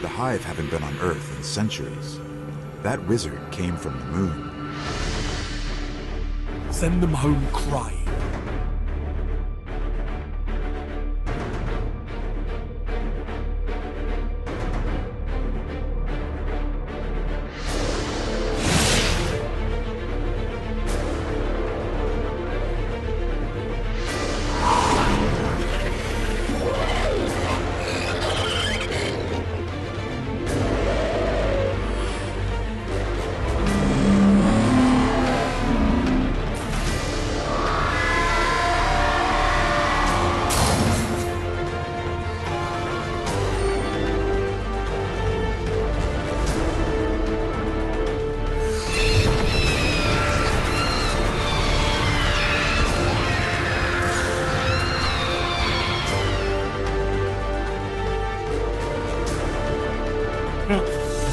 The Hive haven't been on Earth in centuries. That wizard came from the moon. Send them home crying.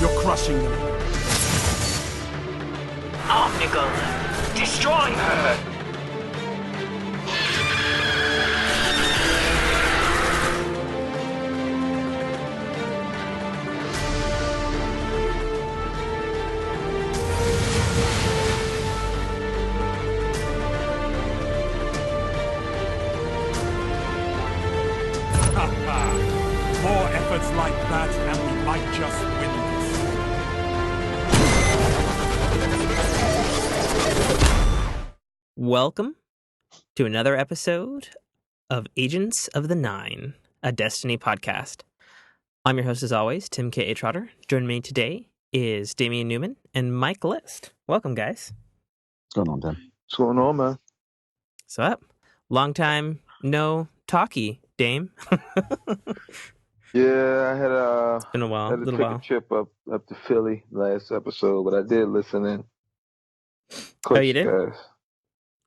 You're crushing them. Omnigul, destroy her! More efforts like that, and we might just win this. Welcome to another episode of Agents of the Nine, a Destiny podcast. I'm your host, as always, Tim K. A. Trotter. Joining me today is Damian Newman and Mike List. Welcome, guys. What's going on, Tim? What's going on, man? What's up? Long time no talkie, Dame. Yeah, I had It's been a while. had to take a trip up to Philly last episode, but I did listen in. Oh, you did? Guys.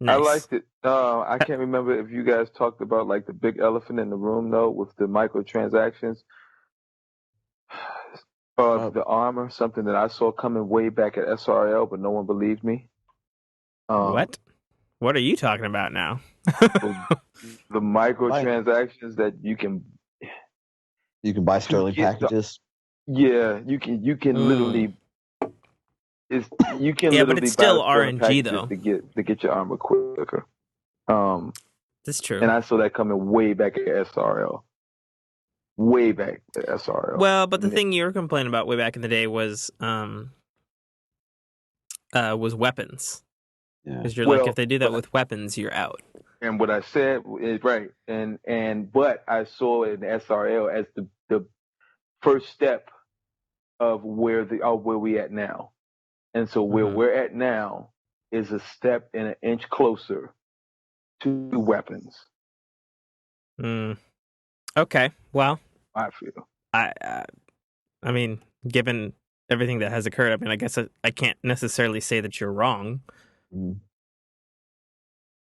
Nice. I liked it. I can't remember if you guys talked about like the big elephant in the room though, with the microtransactions. The armor, something that I saw coming way back at SRL, but no one believed me. What? What are you talking about now? the microtransactions that you can buy sterling packages. Yeah, you can literally. You can yeah, literally but it's still buy sterling RNG packages though. to get your armor quicker. That's true. And I saw that coming way back at SRL. Way back at SRL. Well, but the thing you were complaining about way back in the day was weapons. Yeah. Because you're like, if they do that with weapons, you're out. And what I said is right. But I saw it in SRL as the first step of where we at now. And so where we're at now is a step and an inch closer to weapons. Okay. Well, I feel. I mean, given everything that has occurred, I mean, I guess I can't necessarily say that you're wrong.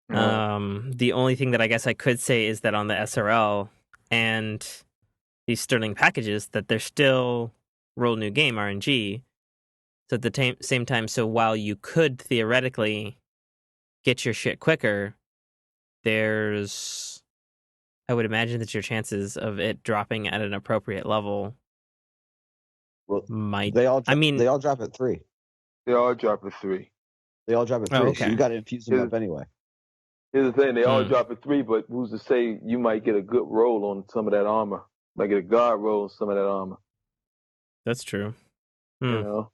The only thing that I guess I could say is that on the SRL and these sterling packages, that they're still roll new game RNG. So at the same time, so while you could theoretically get your shit quicker, I would imagine that your chances of it dropping at an appropriate level might. They all drop at 3. They all drop at 3. Oh, okay. So you got to infuse them up anyway. Here's the thing: they all drop at 3, but who's to say you might get a good roll on some of that armor? Might get a guard roll on some of that armor. That's true. You know,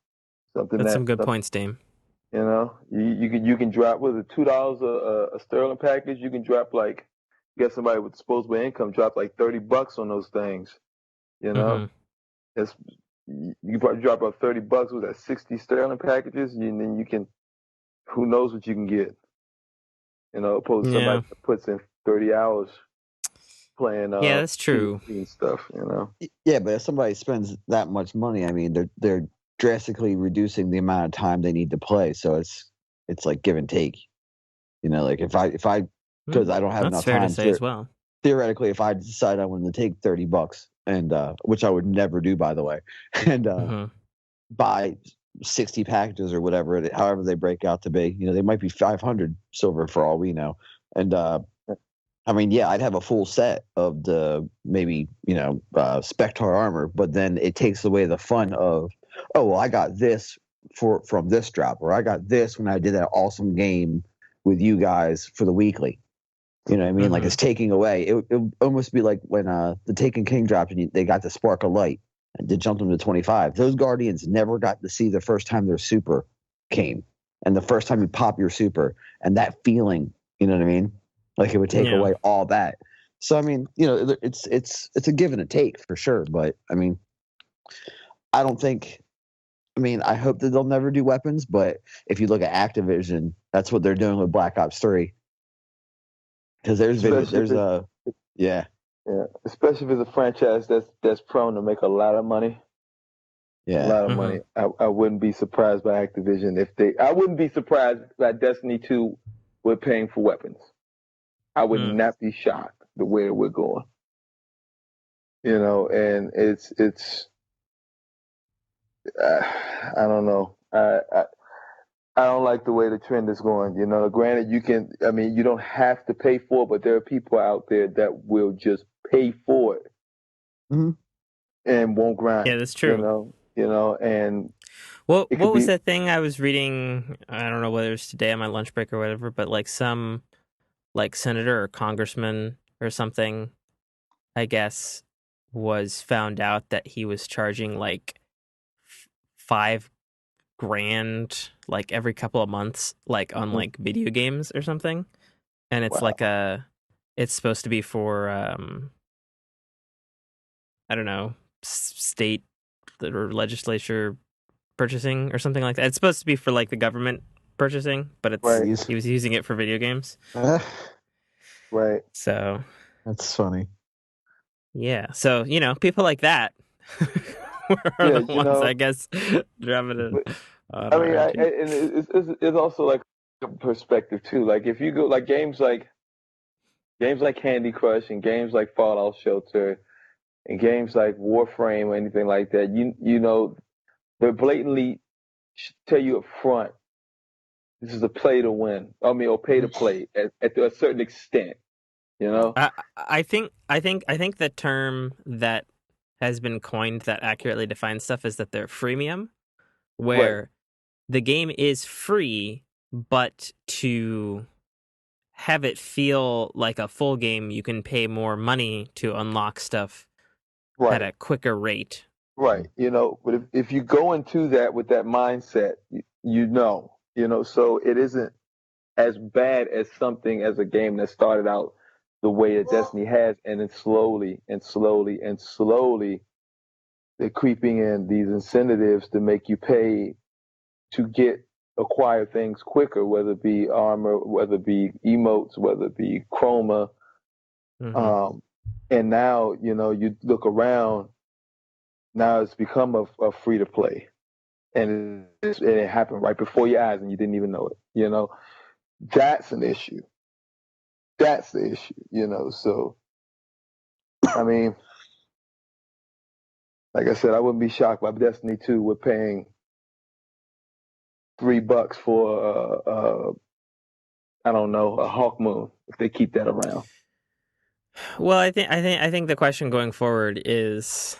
that's some good points, Dame. You know, you can drop with $2 a sterling package. You can drop you get somebody with disposable income drop like $30 on those things. You know, you can probably drop about $30 with that 60 sterling packages, and then you can. Who knows what you can get? You know, opposed to somebody that puts in 30 hours playing. Yeah, that's true. And stuff, you know. Yeah, but if somebody spends that much money, I mean, they're drastically reducing the amount of time they need to play. So it's like give and take. You know, like if I because I don't have enough time to say as well. Theoretically, if I decide I wanted to take $30 and which I would never do, by the way, and buy 60 packages or whatever, however they break out to be. You know, they might be 500 silver for all we know. And I mean, yeah, I'd have a full set of the maybe Spectre armor, but then it takes away the fun of, oh well, I got this from this drop, or I got this when I did that awesome game with you guys for the weekly. You know what I mean? Like, it's taking away. It would almost be like when the Taken King dropped and they got the Spark of Light and they jumped them to 25. Those Guardians never got to see the first time their super came and the first time you pop your super and that feeling. You know what I mean? Like, it would take away all that. So I mean, it's a give and a take for sure. But I mean, I don't think. I mean, I hope that they'll never do weapons. But if you look at Activision, that's what they're doing with Black Ops 3. Because yeah, especially if it's a franchise that's prone to make a lot of money. Yeah, a lot of money. I wouldn't be surprised by Activision I wouldn't be surprised by Destiny 2 with paying for weapons. I would not be shocked the way we're going. And it's I don't know. I don't like the way the trend is going. Granted, you don't have to pay for it, but there are people out there that will just pay for it and won't grind. Yeah, that's true. And what was that thing I was reading? I don't know whether it's today on my lunch break or whatever, but like some senator or congressman or something, I guess, was found out that he was charging like $5,000 like every couple of months, like on like video games or something, and it's it's supposed to be for I don't know, state or legislature purchasing or something like that. It's supposed to be for like the government purchasing, but he was using it for video games. Right. So that's funny. Yeah. So people like that are the ones, I guess, driving it. I mean, it's also like a perspective too. Like if you go like games like Candy Crush and games like Fallout Shelter and games like Warframe or anything like that, they blatantly tell you up front, this is a play to win. I mean, or pay to play at a certain extent. I think the term that has been coined that accurately defines stuff is that they're freemium, where the game is free, but to have it feel like a full game, you can pay more money to unlock stuff at a quicker rate. Right. But if you go into that with that mindset, so it isn't as bad as something as a game that started out the way that Destiny has, and then slowly they're creeping in these incentives to make you pay to acquire things quicker, whether it be armor, whether it be emotes, whether it be chroma. And now, you look around, now it's become a free to play. And it happened right before your eyes and you didn't even know it. That's an issue. That's the issue, so I mean, like I said, I wouldn't be shocked by Destiny 2 with paying $3 for I don't know, a Hawk Moon if they keep that around. Well, I think the question going forward is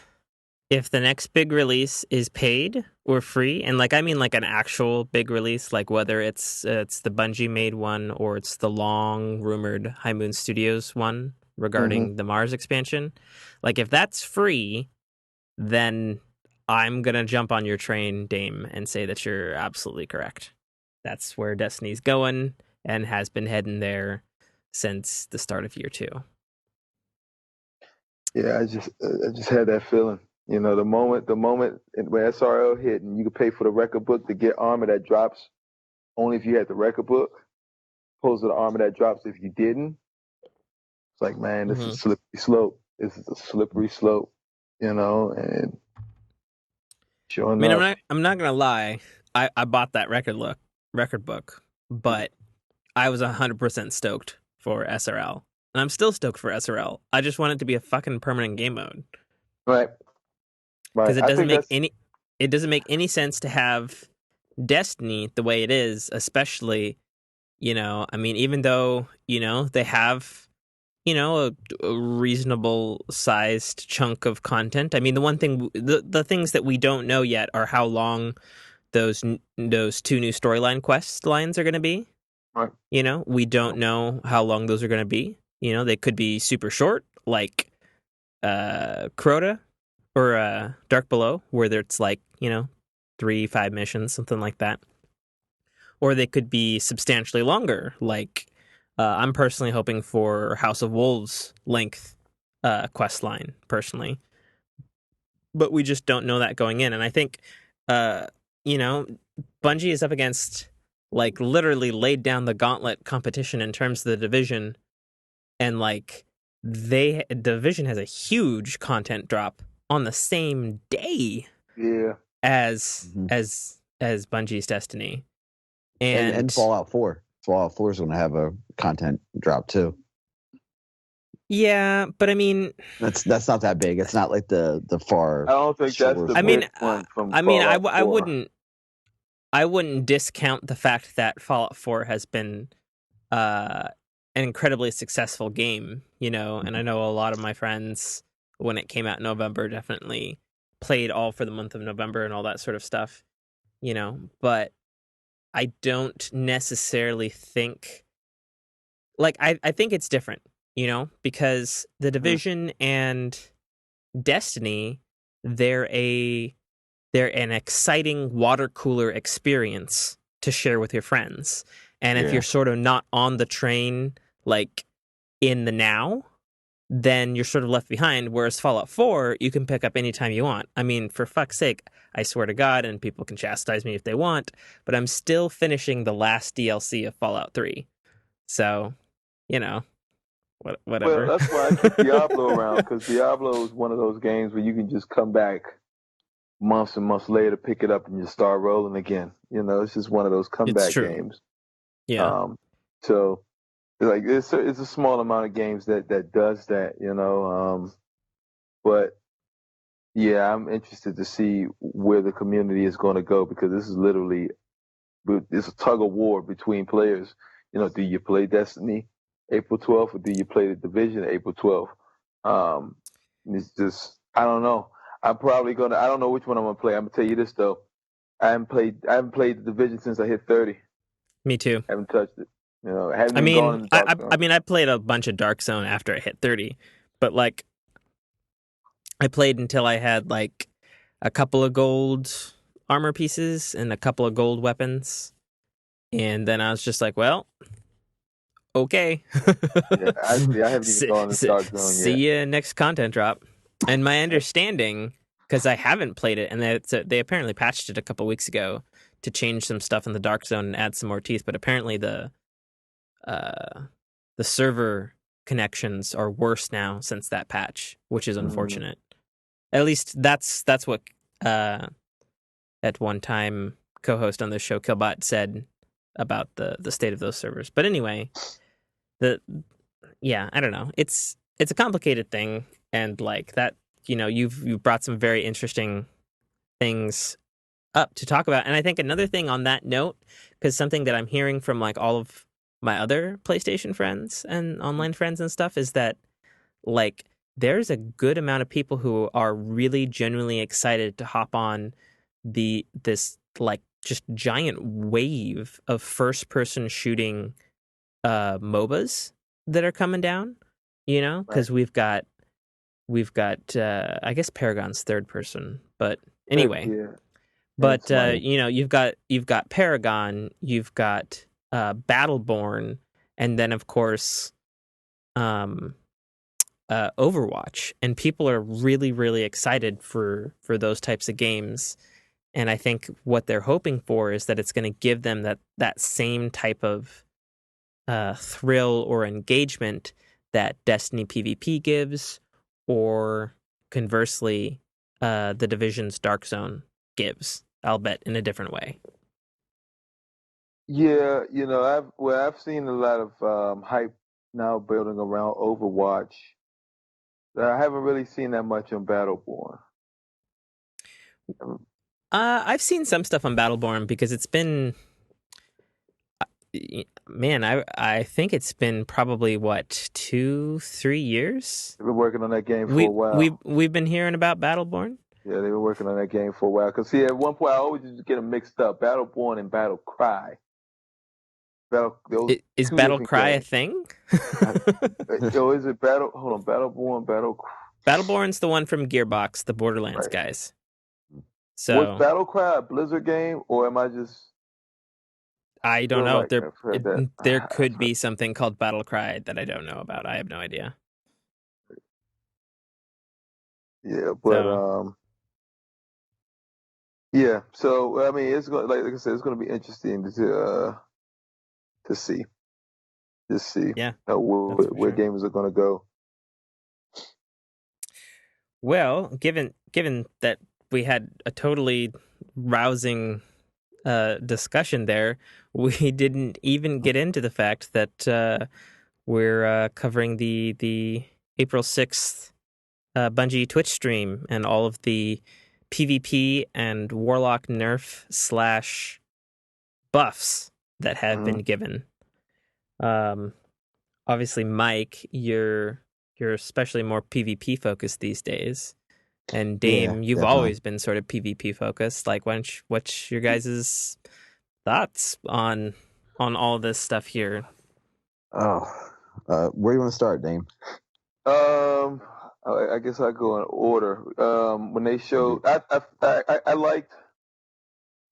if the next big release is paid or free, and I mean like an actual big release, like whether it's the Bungie made one or it's the long rumored High Moon Studios one regarding the Mars expansion. Like if that's free, then I'm gonna jump on your train, Dame, and say that you're absolutely correct. That's where Destiny's going and has been heading there since the start of year 2. Yeah, I just had that feeling. The moment when SRL hit and you could pay for the record book to get armor that drops only if you had the record book, opposed to the armor that drops if you didn't. It's like, man, this is a slippery slope. This is a slippery slope, and sure enough. I mean, I'm not gonna lie. I bought that record book, but I was 100% stoked for SRL, and I'm still stoked for SRL. I just want it to be a fucking permanent game mode, right? Because it doesn't make any sense to have Destiny the way it is, especially, I mean, even though, they have, a reasonable sized chunk of content. I mean, the things that we don't know yet are how long those 2 new storyline quest lines are going to be. Right. We don't know how long those are going to be. They could be super short, like Crota or Dark Below, where it's like 3-5 missions, something like that. Or they could be substantially longer, like I'm personally hoping for House of Wolves length quest line, personally. But we just don't know that going in. And I think, Bungie is up against, like, literally laid down the gauntlet competition in terms of the Division. And, like, Division has a huge content drop on the same day as Bungie's Destiny. And Fallout 4. Fallout 4 is going to have a content drop too. Yeah, but I mean, that's not that big. It's not like the far. I don't think that's the big one from Fallout 4. I wouldn't discount the fact that Fallout 4 has been an incredibly successful game, and I know a lot of my friends, when it came out in November, definitely played all for the month of November and all that sort of stuff, but I don't necessarily think, like, I think it's different, because the Division and Destiny, they're an exciting water cooler experience to share with your friends. And if you're sort of not on the train, like, in the now, then you're sort of left behind. Whereas Fallout 4, you can pick up anytime you want. I mean, for fuck's sake, I swear to God, and people can chastise me if they want, but I'm still finishing the last DLC of Fallout 3. So, whatever. Well, that's why I keep Diablo around, because Diablo is one of those games where you can just come back months and months later, pick it up, and just start rolling again. It's just one of those comeback games. Yeah. So, like, it's a small amount of games that does that, but yeah, I'm interested to see where the community is going to go, because this is literally, it's a tug of war between players. Do you play Destiny April 12th, or do you play the Division April 12th? It's just, I don't know. I don't know which one I'm gonna play. I'm gonna tell you this though, I haven't played the Division since I hit 30. Me too. I haven't touched it. I haven't even gone in the Dark Zone. I mean, I played a bunch of Dark Zone after I hit 30, but, like, I played until I had, like, a couple of gold armor pieces and a couple of gold weapons, and then I was just like, well, okay. I haven't even gone in the Dark Zone yet. See you next content drop. And my understanding, because I haven't played it, and they apparently patched it a couple weeks ago to change some stuff in the Dark Zone and add some more teeth, but apparently the server connections are worse now since that patch, which is unfortunate. At least that's what at one time co-host on the show Killbot said about the state of those servers. But anyway, I don't know. It's a complicated thing, and, like, that, you've brought some very interesting things up to talk about. And I think another thing on that note, because something that I'm hearing from, like, all of my other PlayStation friends and online friends and stuff, is that, like, there's a good amount of people who are really genuinely excited to hop on this like just giant wave of first person shooting MOBAs that are coming down, because we've got I guess Paragon's third person, but anyway. Yeah. But you've got Paragon, you've got Battleborn, and then of course Overwatch, and people are really, really excited for those types of games. And I think what they're hoping for is that it's going to give them that same type of thrill or engagement that Destiny PvP gives, or conversely, the Division's Dark Zone gives, albeit in a different way. Yeah, I've seen a lot of hype now building around Overwatch. I haven't really seen that much on Battleborn. I've seen some stuff on Battleborn because it's been Man, I think it's been probably what 2-3 years. They've been working on that game for a while. We've been hearing about Battleborn. Yeah, they've been working on that game for a while. Cause see, at one point I always used to get them mixed up: Battleborn and Battle Cry. Is Battle Cry a thing? Yo, is it Battle? Hold on, Battleborn, Battleborn's the one from Gearbox, the Borderlands guys. So was Battle Cry a Blizzard game, or am I just? I don't know. Like there could be something called Battle Cry that I don't know about. I have no idea. Yeah, but yeah. So I mean, it's going like I said, it's going to be interesting to see, Yeah, where games are going to go. Well, given that we had a totally rousing discussion there, we didn't even get into the fact that we're covering the April 6th Bungie Twitch stream and all of the PvP and Warlock nerf / buffs that have been given. Obviously, Mike, you're especially more PvP focused these days. And Dame, you've always been sort of PvP focused. Like, what's your guys' thoughts on all this stuff here? Oh, where do you want to start, Dame? I guess I go in order. When they showed, I liked.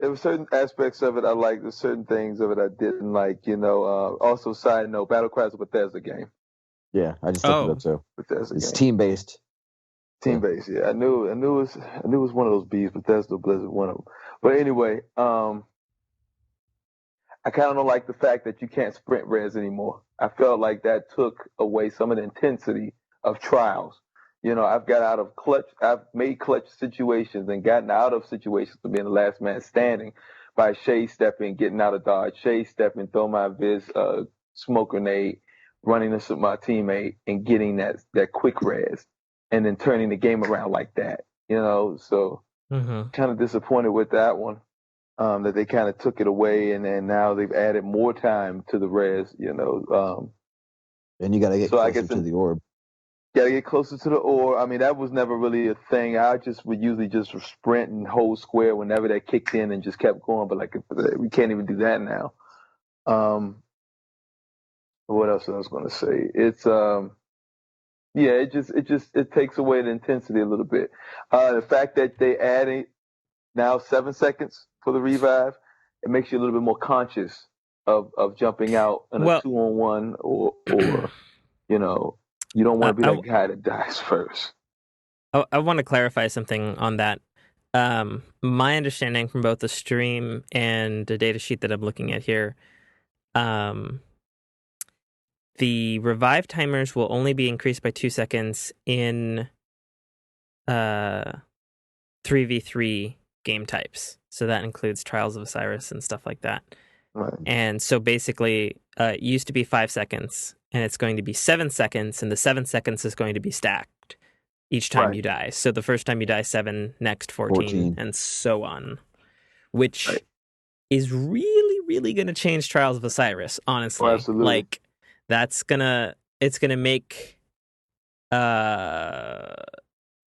There were certain aspects of it I liked. There's certain things of it I didn't like. Also, side note, Battlecry is a Bethesda game. Yeah, I just looked it up too. Bethesda it's game. team based. Team based, yeah. I knew it was one of those bees, Bethesda, Blizzard, one of them. But anyway, I kind of don't like the fact that you can't sprint res anymore. I felt like that took away some of the intensity of trials. I've made clutch situations and gotten out of situations of being the last man standing by shade stepping, getting out of dodge, shade stepping, throw my smoke grenade, running into my teammate and getting that quick res. And then turning the game around like that, so kind of disappointed with that one, that they kind of took it away, and then now they've added more time to the res, and you got to get closer to the orb. Got to get closer to the orb. I mean, that was never really a thing. I would usually just sprint and hold square whenever that kicked in and just kept going, but we can't even do that now. What else I was going to say? It's yeah, it takes away the intensity a little bit. The fact that they added now 7 seconds for the revive, it makes you a little bit more conscious of jumping out in a 2-on-1 or you don't want to be that guy that dies first. I want to clarify something on that. My understanding from both the stream and the data sheet that I'm looking at here, the revive timers will only be increased by 2 seconds in 3v3 game types. So that includes Trials of Osiris and stuff like that. Right. And so basically, it used to be 5 seconds, and it's going to be 7 seconds, and the 7 seconds is going to be stacked each time you die. So the first time you die, 7, next 14. And so on. Which is really, really going to change Trials of Osiris, honestly. Oh, absolutely. Like, it's gonna make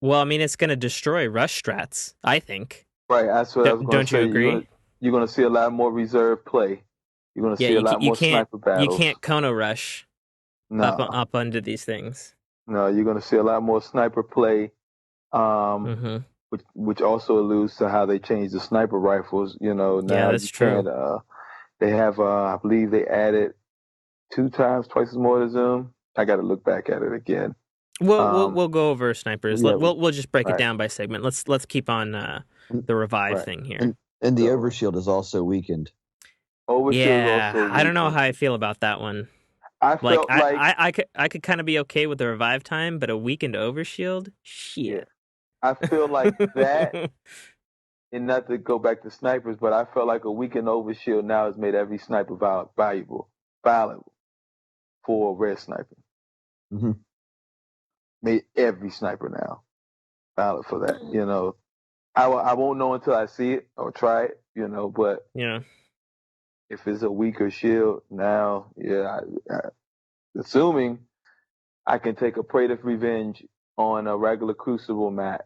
it's gonna destroy rush strats, I think. Right, that's what I was going to say. Don't you agree? You're going to see a lot more reserve play. You're going to see a lot more sniper battles. You can't Kono rush up under these things. No, you're going to see a lot more sniper play, which also alludes to how they changed the sniper rifles. Now that's true. They have, I believe they added 2 times, twice as more to Zoom. I got to look back at it again. We'll go over snipers. Yeah, we'll just break it down by segment. Let's keep on the revive thing here. And the overshield is also weakened. I don't know how I feel about that one. I could kind of be okay with the revive time, but a weakened overshield, shit. Yeah. I feel like that, and not to go back to snipers, but I felt like a weakened overshield now has made every sniper valuable for red sniping. Mm-hmm. Made every sniper now valid for that. I won't know until I see it or try it. But if it's a weaker shield now, yeah, assuming I can take a Praetor Revenge on a regular Crucible match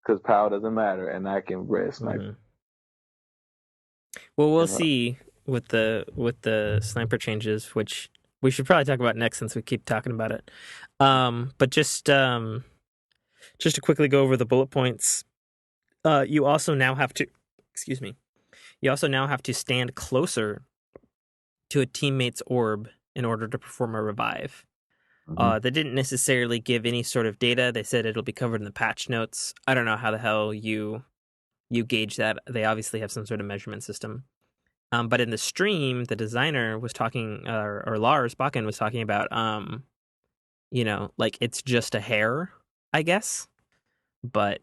because power doesn't matter, and I can red snipe. Mm-hmm. Well, we'll see with the sniper changes, which we should probably talk about next since we keep talking about it. But just to quickly go over the bullet points, you also now have to, excuse me, you also now have to stand closer to a teammate's orb in order to perform a revive. They didn't necessarily give any sort of data. They said it'll be covered in the patch notes. I don't know how the hell you gauge that. They obviously have some sort of measurement system. But in the stream, the designer was talking, or Lars Bakken was talking about, like it's just a hair, I guess. But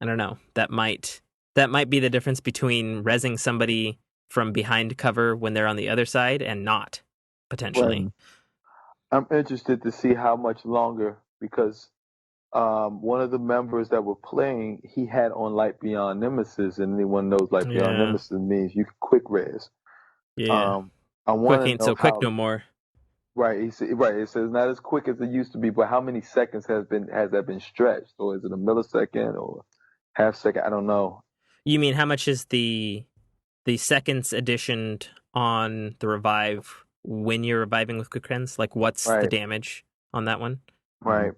I don't know. That might be the difference between rezzing somebody from behind cover when they're on the other side and not, potentially. Right. I'm interested to see how much longer, because one of the members that were playing, he had on Light Beyond Nemesis, and anyone knows Light Beyond Nemesis means you can quick res. Yeah. I want quick ain't so quick no more. Right. It says not as quick as it used to be, but how many seconds has that been stretched, or is it a millisecond or half second? I don't know. You mean how much is the seconds additioned on the revive when you're reviving with quick rens? Like, what's the damage on that one? Right.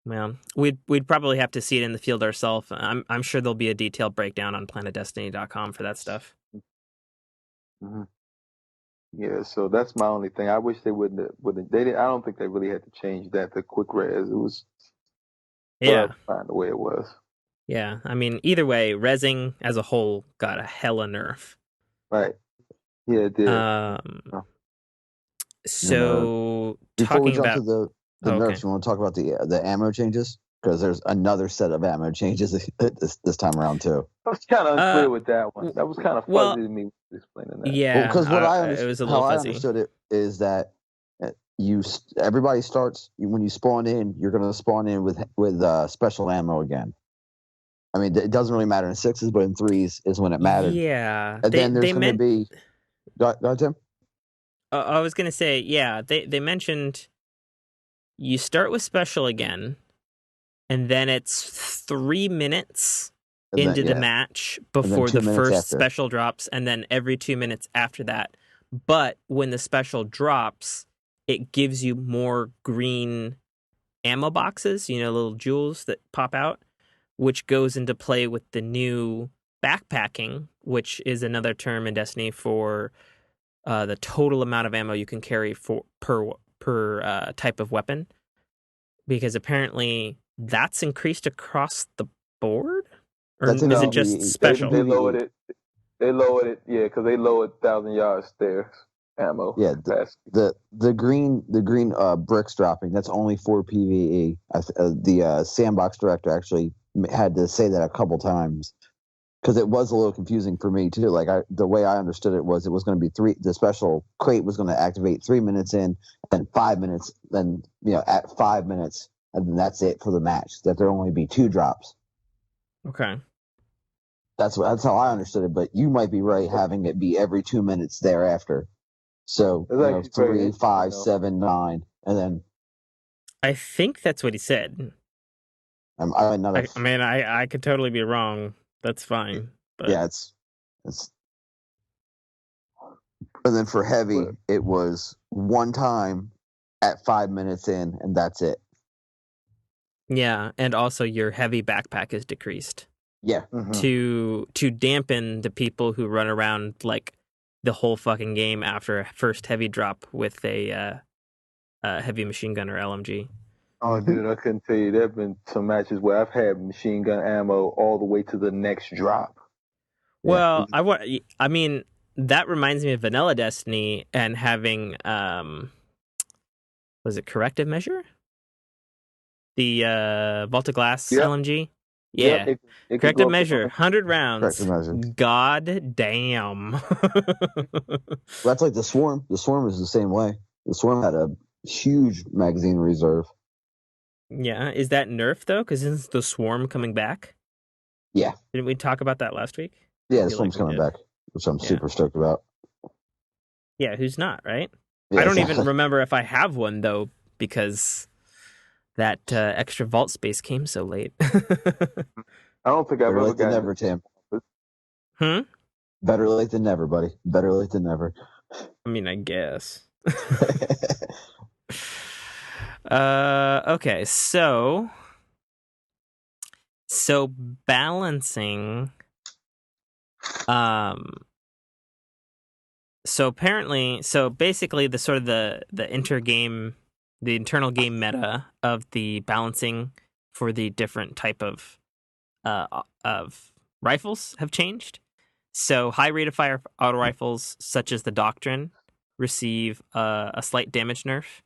Well, we'd probably have to see it in the field ourselves. I'm sure there'll be a detailed breakdown on planetdestiny.com for that stuff. Mm-hmm. Yeah, so that's my only thing. I wish they wouldn't. I don't think they really had to change that to quick res. It was. Fine the way it was. Yeah, I mean, either way, rezzing as a whole got a hella nerf. Right. Yeah, it did. So before we jump about to the nerfs, you want to talk about the ammo changes? Because there's another set of ammo changes this time around too. I was kind of unclear with that one. That was kind of fuzzy to me explaining that. Yeah, because what I understood it is that everybody starts when you spawn in. You're going to spawn in with special ammo again. I mean, it doesn't really matter in sixes, but in threes is when it mattered. Yeah, and then there's going to be. Go ahead, Tim. I was going to say, yeah, they mentioned you start with special again. And then it's 3 minutes into the match before the first special drops, and then every 2 minutes after that. But when the special drops, it gives you more green ammo boxes, little jewels that pop out, which goes into play with the new backpacking, which is another term in Destiny for the total amount of ammo you can carry per type of weapon. Because apparently that's increased across the board? Or is it just special? They lowered it. Yeah, because they lowered 1,000 yards stairs ammo. Yeah, the green bricks dropping. That's only for PvE. The sandbox director actually had to say that a couple times because it was a little confusing for me too. Like the way I understood it was going to be the special crate was going to activate 3 minutes in, then 5 minutes, then at 5 minutes. And then that's it for the match. That there only be 2 drops. Okay, that's how I understood it. But you might be right, having it be every 2 minutes thereafter. So 3, 5, 7, 9, and then. I think that's what he said. I could totally be wrong. That's fine. But... Yeah, it's. And then for heavy, it was one time at 5 minutes in, and that's it. Yeah, and also your heavy backpack is decreased. Yeah. Mm-hmm. To dampen the people who run around like the whole fucking game after a first heavy drop with a heavy machine gun or LMG. Oh, dude, I couldn't tell you. There have been some matches where I've had machine gun ammo all the way to the next drop. Well, yeah. I mean, that reminds me of Vanilla Destiny and having was it corrective measure? The Volta Glass LMG? Yeah. It corrective measure, 100 rounds. God damn. That's like the Swarm. The Swarm is the same way. The Swarm had a huge magazine reserve. Yeah. Is that nerf, though? Because isn't the Swarm coming back? Yeah. Didn't we talk about that last week? Yeah, the Swarm's coming back, which I'm super stoked about. Yeah, who's not, right? Yeah, I don't exactly. even remember if I have one, though, because that extra vault space came so late. I don't think I've Better ever late than gotten never, Tim. Hmm? Better late than never, buddy. Better late than never. I mean, I guess. Okay, so balancing um so apparently so basically the sort of the internal game meta of the balancing for the different type of rifles have changed. So high rate of fire auto rifles such as the Doctrine receive a slight damage nerf,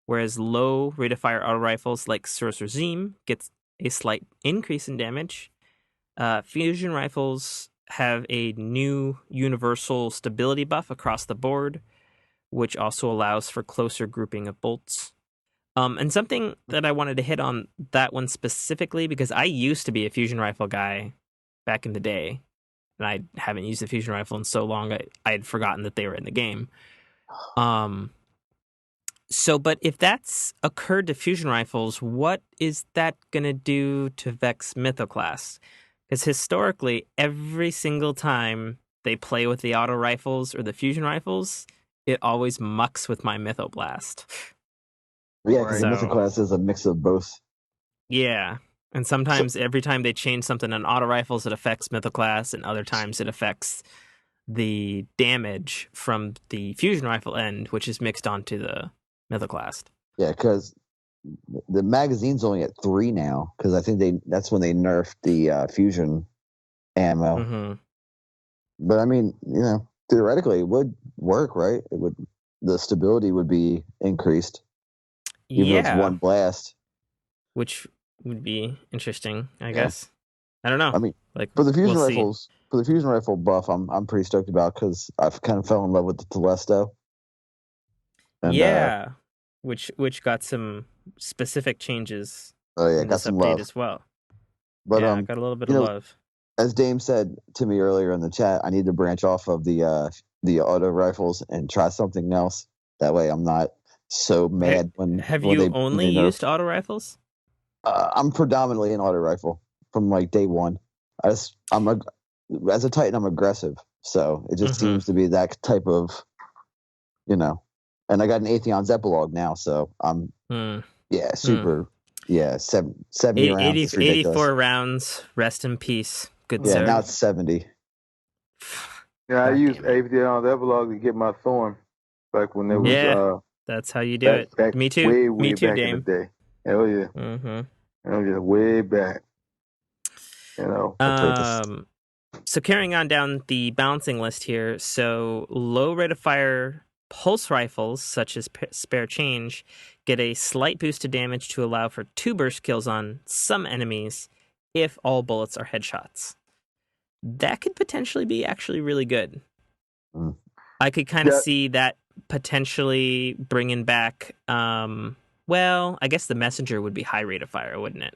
whereas low rate of fire auto rifles like Sorcerer Zim gets a slight increase in damage. Fusion rifles have a new universal stability buff across the board, which also allows for closer grouping of bolts. And something that I wanted to hit on that one specifically, because I used to be a fusion rifle guy back in the day, and I haven't used a fusion rifle in so long I had forgotten that they were in the game. But if that's occurred to fusion rifles, what is that gonna do to Vex Mythoclast? Because historically, every single time they play with the auto rifles or the fusion rifles, it always mucks with my Mythoblast. Yeah, because the So- Mythic class is a mix of both. Yeah. And sometimes every time they change something on auto rifles, it affects Mythoclast, and other times it affects the damage from the fusion rifle end, which is mixed onto the Mythoclast. Yeah, because the magazine's only at 3 now. Because I think that's when they nerfed the fusion ammo. Mm-hmm. But I mean, theoretically, it would work, right? The stability would be increased, even though it's Yeah, one blast. which would be interesting, I Yeah. guess. I don't know. I mean, Like for the fusion we'll see. rifles, for the fusion rifle buff, I'm pretty stoked about because I've kind of fell in love with the Telesto. And, Yeah, which got some specific changes oh yeah, in got this some update love. as well. But Yeah, got a little bit you of know, love. as Dame said to me earlier in the chat, I need to branch off of the auto rifles and try something else. That way, I'm not so mad Have when you they only nerf. used auto rifles? I'm predominantly an auto rifle from like day one. As a Titan, I'm aggressive, so it just seems to be that type of, And I got an Atheon's epilogue now, so I'm super. Yeah, 70 rounds. It's ridiculous. 84 rounds. Rest in peace, good Yeah, sir. now it's 70. Yeah, I God used damn it. AVD on the Everlog to get my Thorn back when it was Yeah, that's how you do it. back Me too. way Me too, back in the Dame. day. Hell yeah. Hell yeah, way back. So carrying on down the balancing list here, so low rate of fire pulse rifles, such as Spare Change, get a slight boost to damage to allow for 2 burst kills on some enemies if all bullets are headshots. That could potentially be actually really good. I could kind of see that potentially bringing back, well, I guess the Messenger would be high rate of fire, wouldn't it?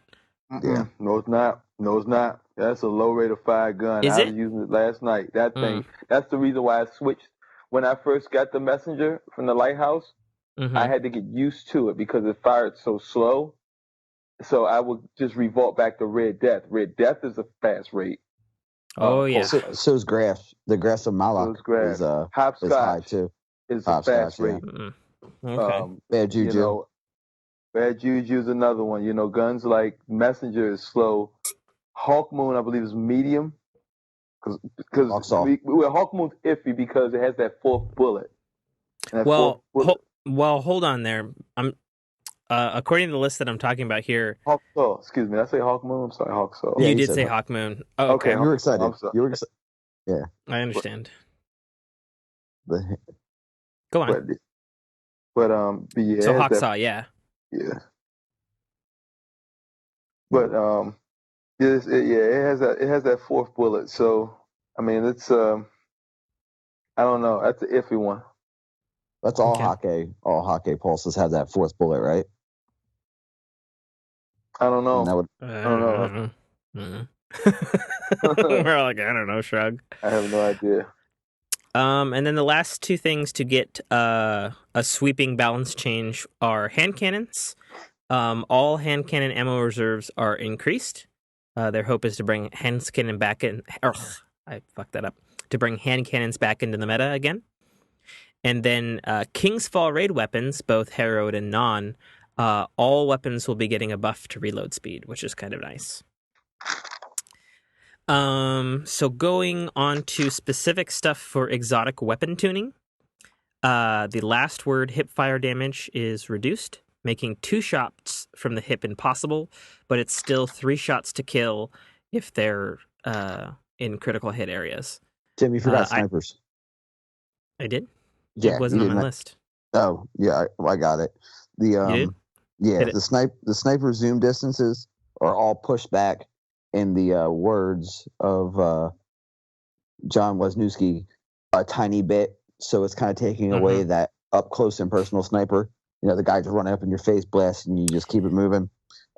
Yeah. No, it's not. No, it's not. That's a low rate of fire gun. Is I it? was using it last night. That thing. That's the reason why I switched. When I first got the Messenger from the Lighthouse, I had to get used to it because it fired so slow. So I would just revolt back to Red Death. Red Death is a fast rate. Oh, yeah. So is Graf. The Graf of Malak is high too. Is a fast rate. Okay. Bad Juju. Bad Juju is another one. Guns like Messenger is slow. Hawk Moon, I believe, is medium. Because Hawk Moon's iffy because it has that fourth bullet. Well, hold on there. I'm according to the list that I'm talking about here. Hawk Soul. Excuse me. Did I say Hawk Moon? I'm sorry, Hawk Soul. Yeah, you did say Hawk Moon. Oh, okay. You were excited. Yeah. I understand. Go on. But yeah. So Hawksaw, yeah. Yeah. But it has that fourth bullet. So I mean, it's I don't know. That's an iffy one. That's all Hake. All Hake pulses have that fourth bullet, right? I don't know. I don't know. We're all like, I don't know, shrug. I have no idea. And then the last two things to get a sweeping balance change are hand cannons. All hand cannon ammo reserves are increased. Their hope is to bring hand cannon back in. I fucked that up. To bring hand cannons back into the meta again. And then King's Fall raid weapons, both harrowed and non, all weapons will be getting a buff to reload speed, which is kind of nice. So going on to specific stuff for exotic weapon tuning, the last word hip fire damage is reduced, making 2 shots from the hip impossible, but it's still 3 shots to kill if they're in critical hit areas. Tim, you forgot snipers. I did? Yeah, it wasn't on my list. Oh, yeah, I got it. You did? Yeah, the sniper zoom distances are all pushed back in the words of John Wisniewski a tiny bit, so it's kind of taking away that up close and personal sniper. You know, the guy just running up in your face, blasting you, just keep it moving.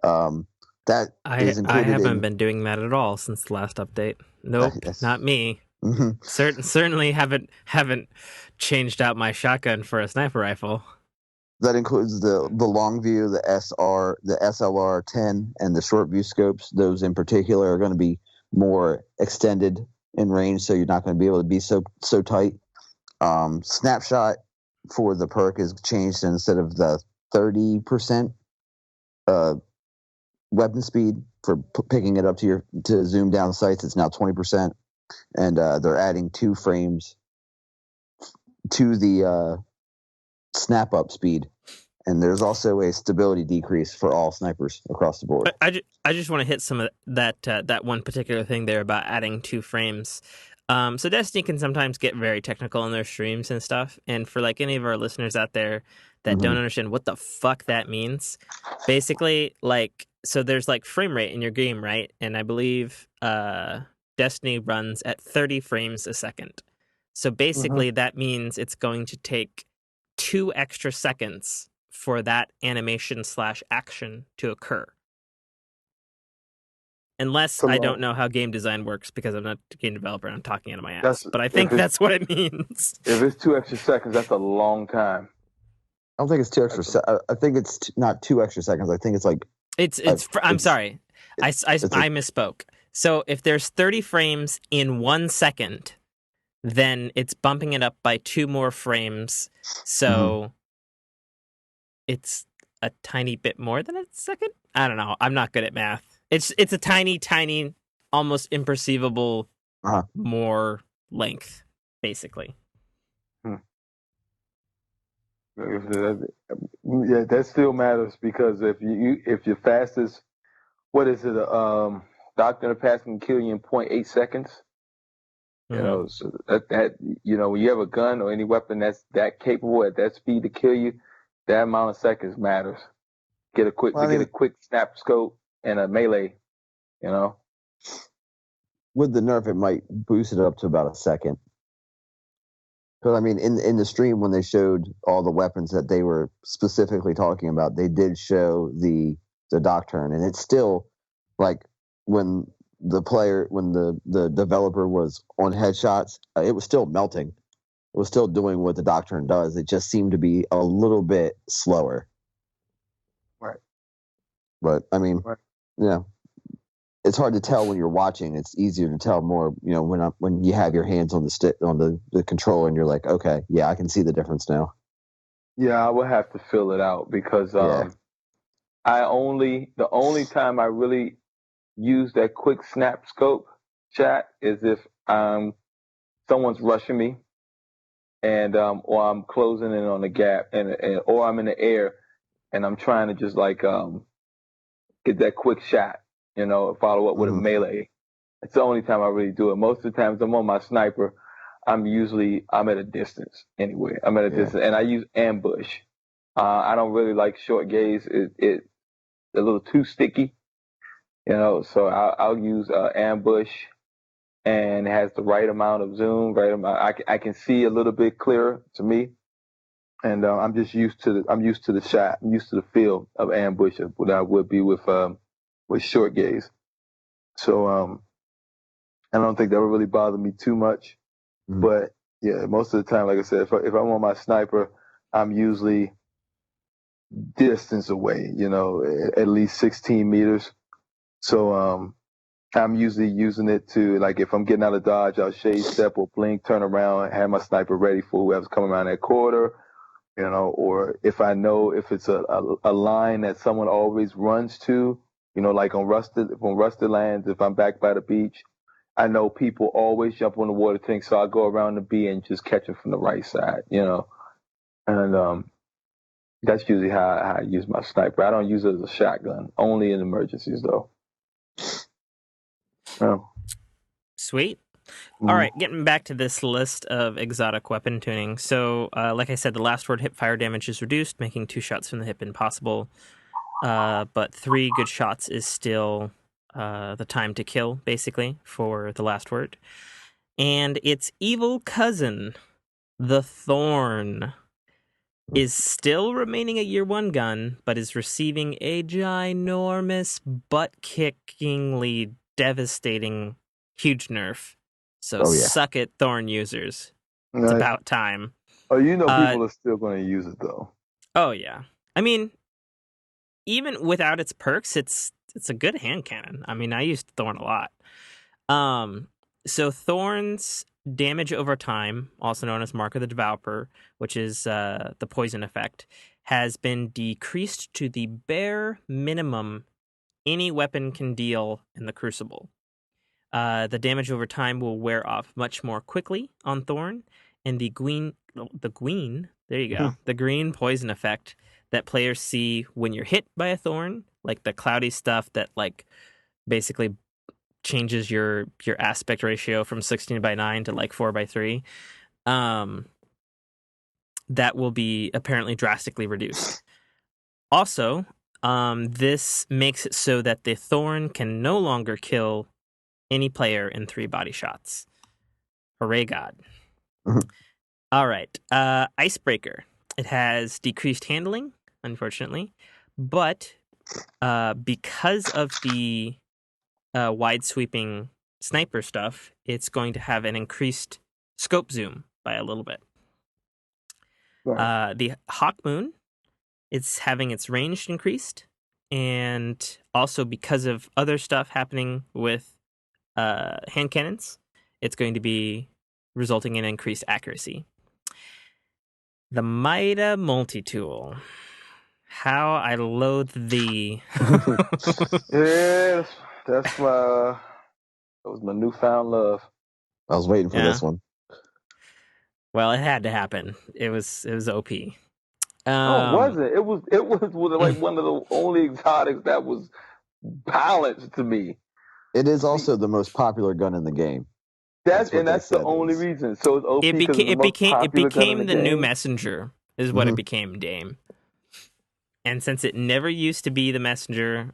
That is included. I haven't been doing that at all since the last update. Nope, not me. Certainly haven't changed out my shotgun for a sniper rifle. That includes the long view, the SLR 10, and the short view scopes. Those in particular are going to be more extended in range, so you're not going to be able to be so tight. Snapshot for the perk is changed, instead of the 30% weapon speed for picking it up to zoom down sights, it's now 20%. And they're adding 2 frames to the snap up speed, and there's also a stability decrease for all snipers across the board. I just want to hit some of that one particular thing there about adding 2 frames. So Destiny can sometimes get very technical in their streams and stuff, and for like any of our listeners out there that don't understand what the fuck that means, basically, like, so there's like frame rate in your game, right? And I believe Destiny runs at 30 frames a second. So basically that means it's going to take 2 extra seconds for that animation / action to occur. Unless I don't know how game design works, because I'm not a game developer and I'm talking out of my ass. But I think that's what it means. If it's 2 extra seconds, that's a long time. I don't think it's 2 extra seconds. I think it's not 2 extra seconds. I think it's like... I'm sorry. I misspoke. So if there's 30 frames in 1 second, then it's bumping it up by 2 more frames. So it's a tiny bit more than a second? I don't know. I'm not good at math. It's a tiny, almost imperceivable more length, basically. Yeah, that still matters, because if your fastest, what is it? Doctor Pass can kill you in 0.8 seconds. You know, so that you know, when you have a gun or any weapon that's that capable at that speed to kill you, that amount of seconds matters. Get a quick snap scope and a melee. You know, with the nerf, it might boost it up to about a second. Because I mean, in the stream when they showed all the weapons that they were specifically talking about, they did show the Nocturne, and it's still like when the developer was on headshots, it was still melting. It was still doing what the Nocturne does. It just seemed to be a little bit slower. Right. But I mean, it's hard to tell when you're watching. It's easier to tell more, you know, when you have your hands on the stick, on the controller, and you're like, okay, yeah, I can see the difference now. Yeah, I would have to fill it out, because the only time I really use that quick snap scope chat is if someone's rushing me, and or I'm closing in on the gap, and or I'm in the air and I'm trying to just like get that quick shot, you know, follow up with a melee. It's the only time I really do it. Most of the times I'm on my sniper, I'm at a distance anyway. I'm at a distance, and I use ambush. I don't really like short gaze. It's a little too sticky, you know. So I'll use ambush, and it has the right amount of zoom, right amount. I can see a little bit clearer to me, and I'm just used to the shot. I'm used to the feel of ambush of what I would be with short gaze. So I don't think that would really bother me too much. But Yeah, most of the time, like I said, if I'm on my sniper, I'm usually distance away, at least 16 meters. So I'm usually using it to, like, if I'm getting out of dodge, I'll shade step or blink, turn around, have my sniper ready for whoever's coming around that quarter, or if I know if it's a line that someone always runs to, like on Rusted Lands, if I'm back by the beach, I know people always jump on the water tank, so I go around the B and just catch them from the right side, and that's usually how I use my sniper. I don't use it as a shotgun, only in emergencies though. Yeah. Sweet. All right, getting back to this list of exotic weapon tuning. So, like I said, the last word hip fire damage is reduced, making 2 shots from the hip impossible. But 3 good shots is still the time to kill, basically, for the last word. And its evil cousin, the Thorn, is still remaining a year 1 gun, but is receiving a ginormous, butt-kickingly devastating, huge nerf. So suck it, Thorn users. It's about time. Oh, people are still going to use it, though. Oh, yeah. I mean, even without its perks, it's a good hand cannon. I mean, I used Thorn a lot. So Thorn's damage over time, also known as Mark of the Devourer, which is the poison effect, has been decreased to the bare minimum any weapon can deal in the Crucible. The damage over time will wear off much more quickly on Thorn, and the green, there you go, the green poison effect that players see when you're hit by a Thorn, like the cloudy stuff that like basically changes your aspect ratio from 16:9 to like 4:3. That will be apparently drastically reduced. Also, this makes it so that the Thorn can no longer kill any player in 3 body shots. Hooray, God. All right. Icebreaker. It has decreased handling, unfortunately, but because of the wide sweeping sniper stuff, it's going to have an increased scope zoom by a little bit. Right. The Hawk Moon, it's having its range increased, and also because of other stuff happening with hand cannons, it's going to be resulting in increased accuracy. The Mida multi-tool. How I loathe thee. Yeah, that was my newfound love. I was waiting for this one. Well, it had to happen. It was OP. Was it? It was like one of the only exotics that was balanced to me. It is also the most popular gun in the game. That's the only reason. So it's OP because it became the new messenger, is what it became, Dame. And since it never used to be the messenger,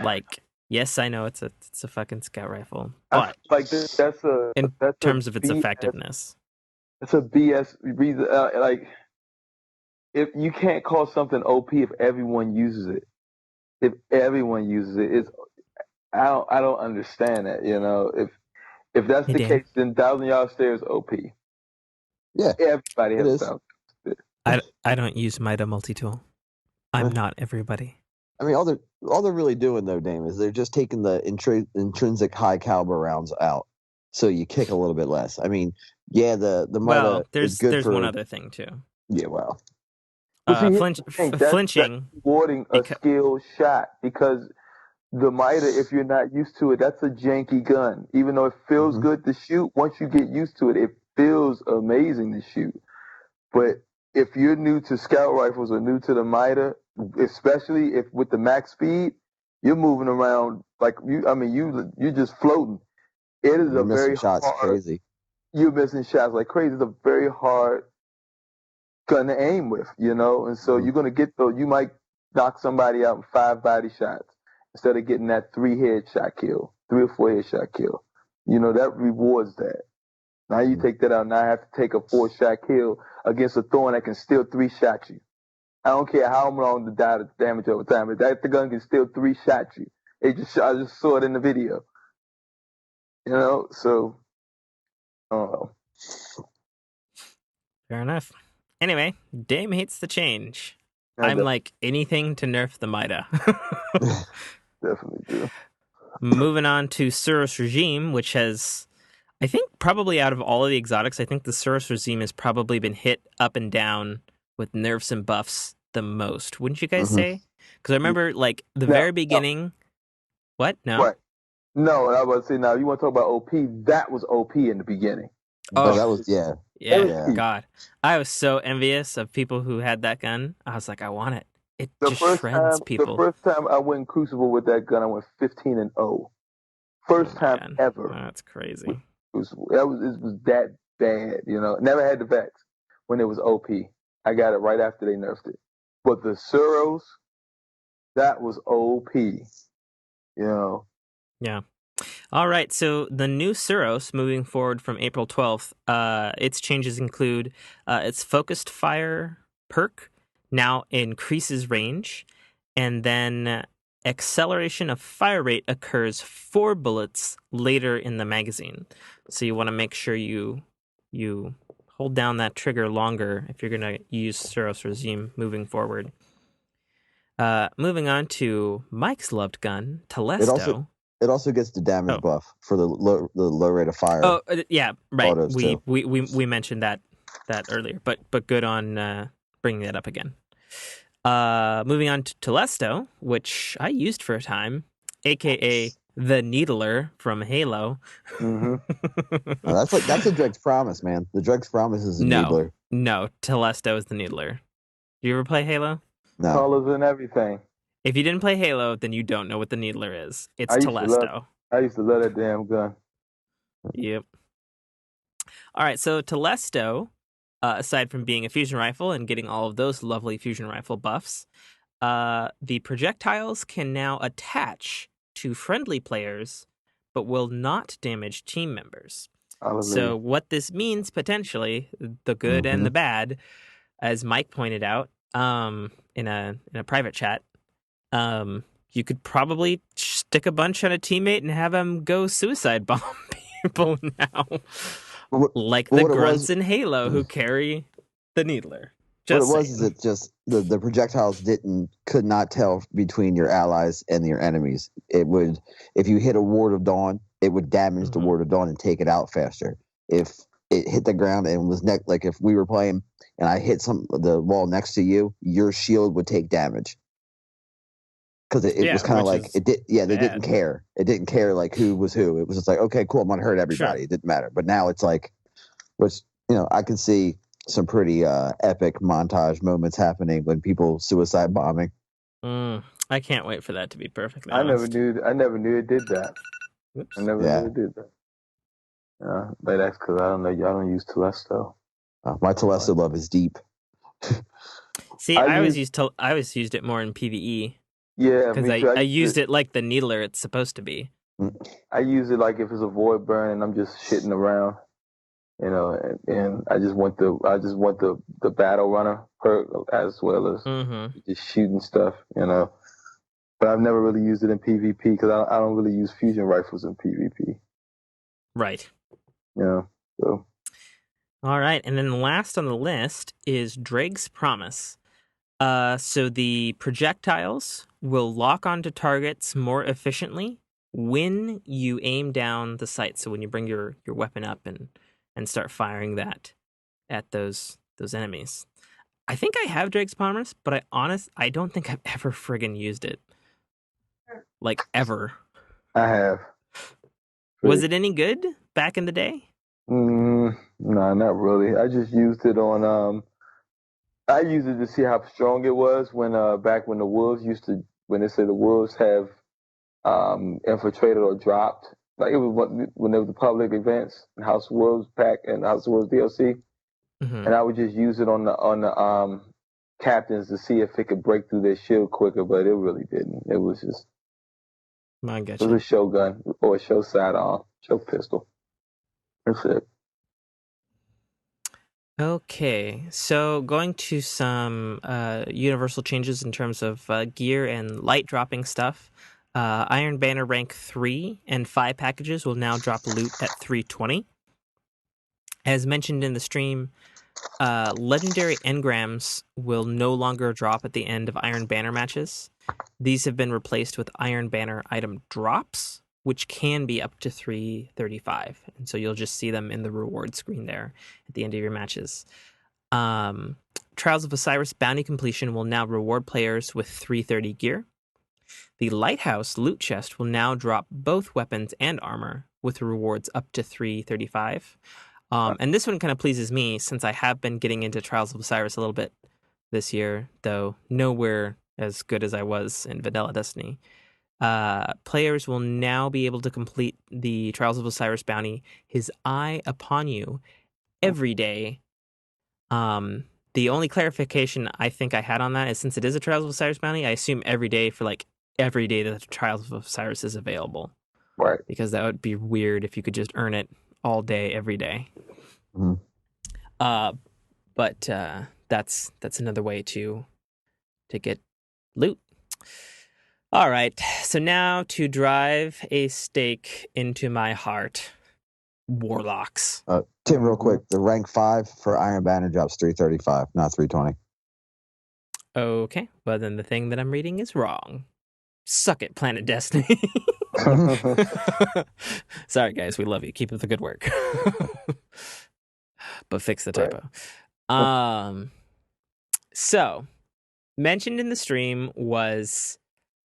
like, yes, I know it's a fucking scout rifle, but like that's in terms of its effectiveness, it's a BS reason. Like, if you can't call something OP if everyone uses it, it's I don't understand that. If that's the case, then 1,000-yard stairs OP. Yeah, everybody has 1,000. I don't use Mida multi-tool. I'm not everybody. I mean, all they're really doing though, Dame, is they're just taking the intrinsic high caliber rounds out, so you kick a little bit less. I mean, yeah, the Mida is good for one other thing too. Yeah, well, flinching, that's rewarding a skill shot, because the Mida, if you're not used to it, that's a janky gun. Even though it feels good to shoot, once you get used to it, it feels amazing to shoot. But if you're new to scout rifles or new to the Mida, especially if with the max speed, you're moving around like you're just floating. It is very shots hard. Crazy. You're missing shots like crazy. It's a very hard gun to aim with, and so you're gonna get those. You might knock somebody out in 5 body shots instead of getting that 3 headshot kill, 3 or 4 headshot kill. That rewards that. Now you take that out. Now I have to take a 4-shot kill against a Thorn that can still 3-shot you. I don't care how long the damage over time. If the gun can still 3-shot you. I just saw it in the video. So I don't know. Fair enough. Anyway, Dame hates the change. I I'm like anything to nerf the Mida. definitely do. Moving on to Suros Regime, which has, I think, probably out of all of the exotics, I think the Suros Regime has probably been hit up and down with nerfs and buffs the most. Wouldn't you guys say? Because I remember, like, the very beginning. What? No? What? No, I was about to say, now, you want to talk about OP? That was OP in the beginning. Oh, that was Yeah, Yeah. God. I was so envious of people who had that gun. I was like, I want it. It just shreds people. The first time I went Crucible with that gun, I went 15-0. First time ever. That's crazy. Crucible. It was that bad, you know. Never had the Vex when it was OP. I got it right after they nerfed it. But the Suros, that was OP. You know. Yeah. All right, so the new Suros moving forward from April 12th, its changes include its focused fire perk now increases range, and then acceleration of fire rate occurs 4 bullets later in the magazine. So you want to make sure you hold down that trigger longer if you're going to use Suros Regime moving forward. Moving on to Mike's loved gun, Telesto. It also gets the damage buff for the low rate of fire. Oh, yeah, right. We mentioned that earlier, but good on bringing that up again. Moving on to Telesto, which I used for a time, aka the Needler from Halo. Mm-hmm. That's a Dreg's Promise, man. The Dreg's Promise is a Needler. No, Telesto is the Needler. Do you ever play Halo? No. Colors and everything. If you didn't play Halo, then you don't know what the Needler is. It's Telesto. I used to love that damn gun. Yep. All right, so Telesto, aside from being a fusion rifle and getting all of those lovely fusion rifle buffs, the projectiles can now attach to friendly players, but will not damage team members. So what this means, potentially, the good and the bad, as Mike pointed out in a private chat, you could probably stick a bunch on a teammate and have him go suicide bomb people now. Like the grunts in Halo who carry the Needler. What it was is it just the projectiles could not tell between your allies and your enemies. It would, if you hit a Ward of Dawn, it would damage the Ward of Dawn and take it out faster. If it hit the ground and was like if we were playing and I hit the wall next to you, your shield would take damage. Because it was kind of like they didn't care. It didn't care like who was who. It was just like, okay, cool, I'm gonna hurt everybody. Sure. It didn't matter. But now it's like, which I can see some pretty epic montage moments happening when people suicide bombing. I can't wait for that to be perfectly honest. I never knew it did that. Oops. I never knew it did that. But that's because I don't know. Y'all don't use Telesto. My Telesto love is deep. See, I always used it more in PvE. Yeah, because I used it like the Needler it's supposed to be. I use it like if it's a void burn and I'm just shitting around, and I just want the battle runner perk as well as just shooting stuff, But I've never really used it in PvP because I don't really use fusion rifles in PvP. Right. Yeah. So. All right, and then last on the list is Dreg's Promise. So the projectiles will lock onto targets more efficiently when you aim down the sight. So when you bring your weapon up and start firing that at those enemies. I think I have Dreg's Promise, but I don't think I've ever friggin' used it. Like ever. I have. Was it any good back in the day? No, not really. I just used it on I used it to see how strong it was when back when the Wolves when they say the Wolves have infiltrated or dropped. Like it was when there was the public events, House of Wolves pack and House of Wolves DLC, and I would just use it on the captains to see if it could break through their shield quicker, but it really didn't. It was just it was a show gun or a show sidearm, show pistol. That's it. Okay, so going to some universal changes in terms of gear and light dropping stuff. Iron Banner rank 3 and 5 packages will now drop loot at 320. As mentioned in the stream, Legendary engrams will no longer drop at the end of Iron Banner matches. These have been replaced with Iron Banner item drops, which can be up to 335. And so you'll just see them in the reward screen there at the end of your matches. Trials of Osiris bounty completion will now reward players with 330 gear. The Lighthouse loot chest will now drop both weapons and armor with rewards up to 335. And this one kind of pleases me since I have been getting into Trials of Osiris a little bit this year, though nowhere as good as I was in Vanilla Destiny. Players will now be able to complete the Trials of Osiris bounty, His Eye Upon You, every day. The only clarification I think I had on that is since it is a Trials of Osiris bounty, I assume every day for like every day that the Trials of Osiris is available. Right. Because that would be weird if you could just earn it all day, every day. Mhm. But that's another way to get loot. All right, so now to drive a stake into my heart, Warlocks. Tim, real quick, the rank 5 for Iron Banner drops 335, not 320. Okay, well then the thing that I'm reading is wrong. Suck it, Planet Destiny. Sorry, guys, we love you. Keep up the good work. But fix the typo. So, mentioned in the stream was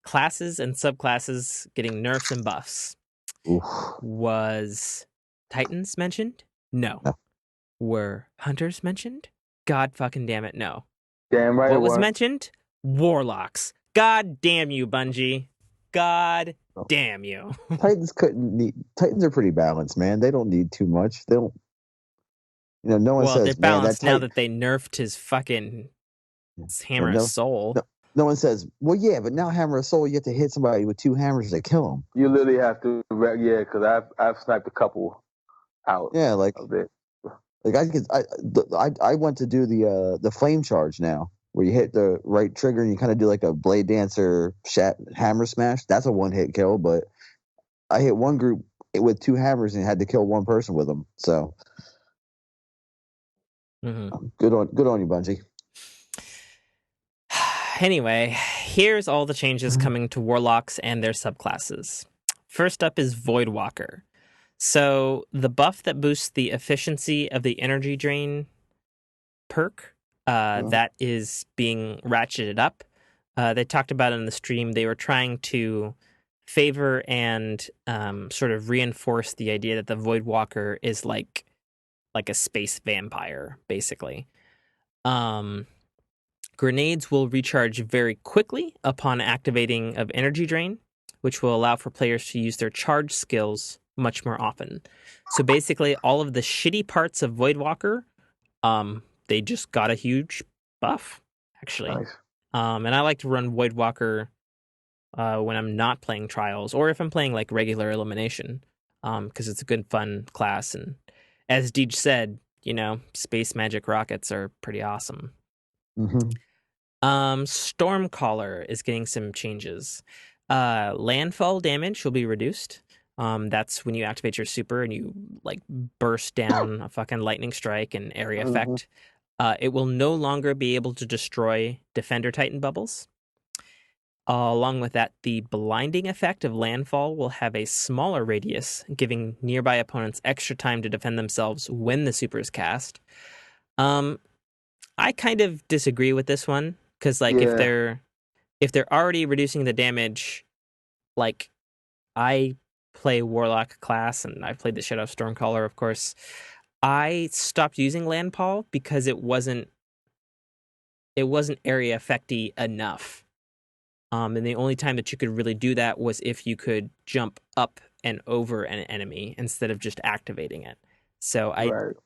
classes and subclasses getting nerfs and buffs. Oof. Was Titans mentioned? No. Were Hunters mentioned? God fucking damn it, no. Damn right. What was mentioned? Warlocks. God damn you, Bungie. God damn you. Titans are pretty balanced, man. They don't need too much. They don't. No one says. They're balanced now that they nerfed his fucking Hammer of Soul. No one says, well, yeah, but now Hammer of Soul, you have to hit somebody with 2 hammers to kill them. You literally have to, because I've sniped a couple out. Yeah, like of it. Like I went to do the flame charge now, where you hit the right trigger and you kind of do like a Blade Dancer hammer smash. That's a 1-hit kill, but I hit one group with 2 hammers and had to kill 1 person with them. So good on you, Bungie. Anyway, here's all the changes coming to Warlocks and their subclasses. First up is Voidwalker. So the buff that boosts the efficiency of the energy drain perk, that is being ratcheted up. They talked about it in the stream. They were trying to favor and sort of reinforce the idea that the Voidwalker is like a space vampire, basically. Grenades will recharge very quickly upon activating of energy drain, which will allow for players to use their charge skills much more often. So basically, all of the shitty parts of Voidwalker, they just got a huge buff, actually. Nice. And I like to run Voidwalker when I'm not playing Trials, or if I'm playing like regular Elimination, because it's a good, fun class. And as Deej said, space magic rockets are pretty awesome. Stormcaller is getting some changes. Landfall damage will be reduced. That's when you activate your super and you like burst down a fucking lightning strike and area effect. It will no longer be able to destroy Defender Titan bubbles. Along with that, the blinding effect of landfall will have a smaller radius, giving nearby opponents extra time to defend themselves when the super is cast. I kind of disagree with this one, because if they're already reducing the damage, like I play Warlock class and I've played the shit out of Stormcaller, of course. I stopped using landfall because it wasn't area effecty enough. And the only time that you could really do that was if you could jump up and over an enemy instead of just activating it. So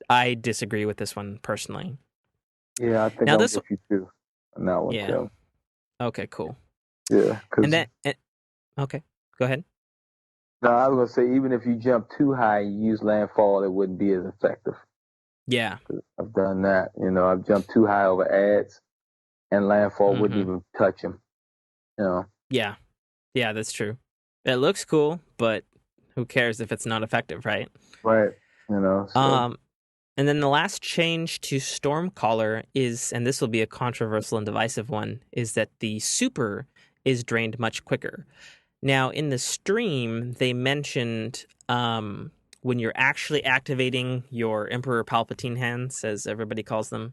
I disagree with this one personally. Yeah, I think I'm with you too on that one. Yeah. Too. Okay, cool. Yeah. Okay, go ahead. No, I was gonna say even if you jump too high and you use landfall, it wouldn't be as effective. Yeah. I've done that. I've jumped too high over ads, and landfall wouldn't even touch him. Yeah, that's true. It looks cool, but who cares if it's not effective, right? Right. So. And then the last change to Stormcaller is, and this will be a controversial and divisive one, is that the super is drained much quicker. Now, in the stream, they mentioned when you're actually activating your Emperor Palpatine hands, as everybody calls them,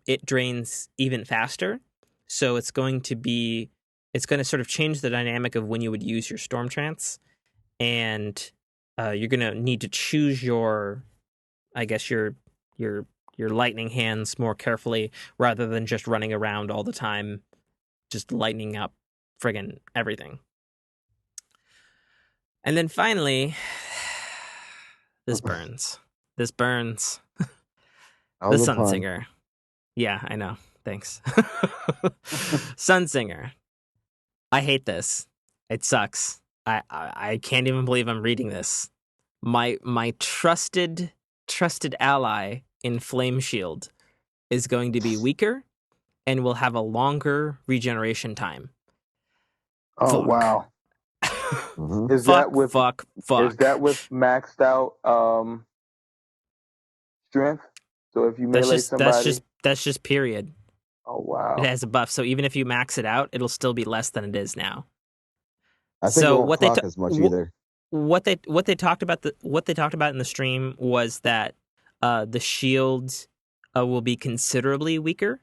it drains even faster. So it's going to sort of change the dynamic of when you would use your Storm Trance. And you're going to need to choose your lightning hands more carefully rather than just running around all the time, just lightning up friggin' everything. And then finally, this burns. This burns. The Sunsinger. Yeah, I know. Thanks. Sunsinger. I hate this. It sucks. I can't even believe I'm reading this. My trusted ally in Flame Shield is going to be weaker and will have a longer regeneration time. Oh, Fuck. wow. Is Fuck. Is that with maxed out strength? So if you melee somebody, that's just period. Oh wow! It has a buff, so even if you max it out, it'll still be less than it is now. I think it won't clock as much either. What they talked about in the stream was that the shield will be considerably weaker,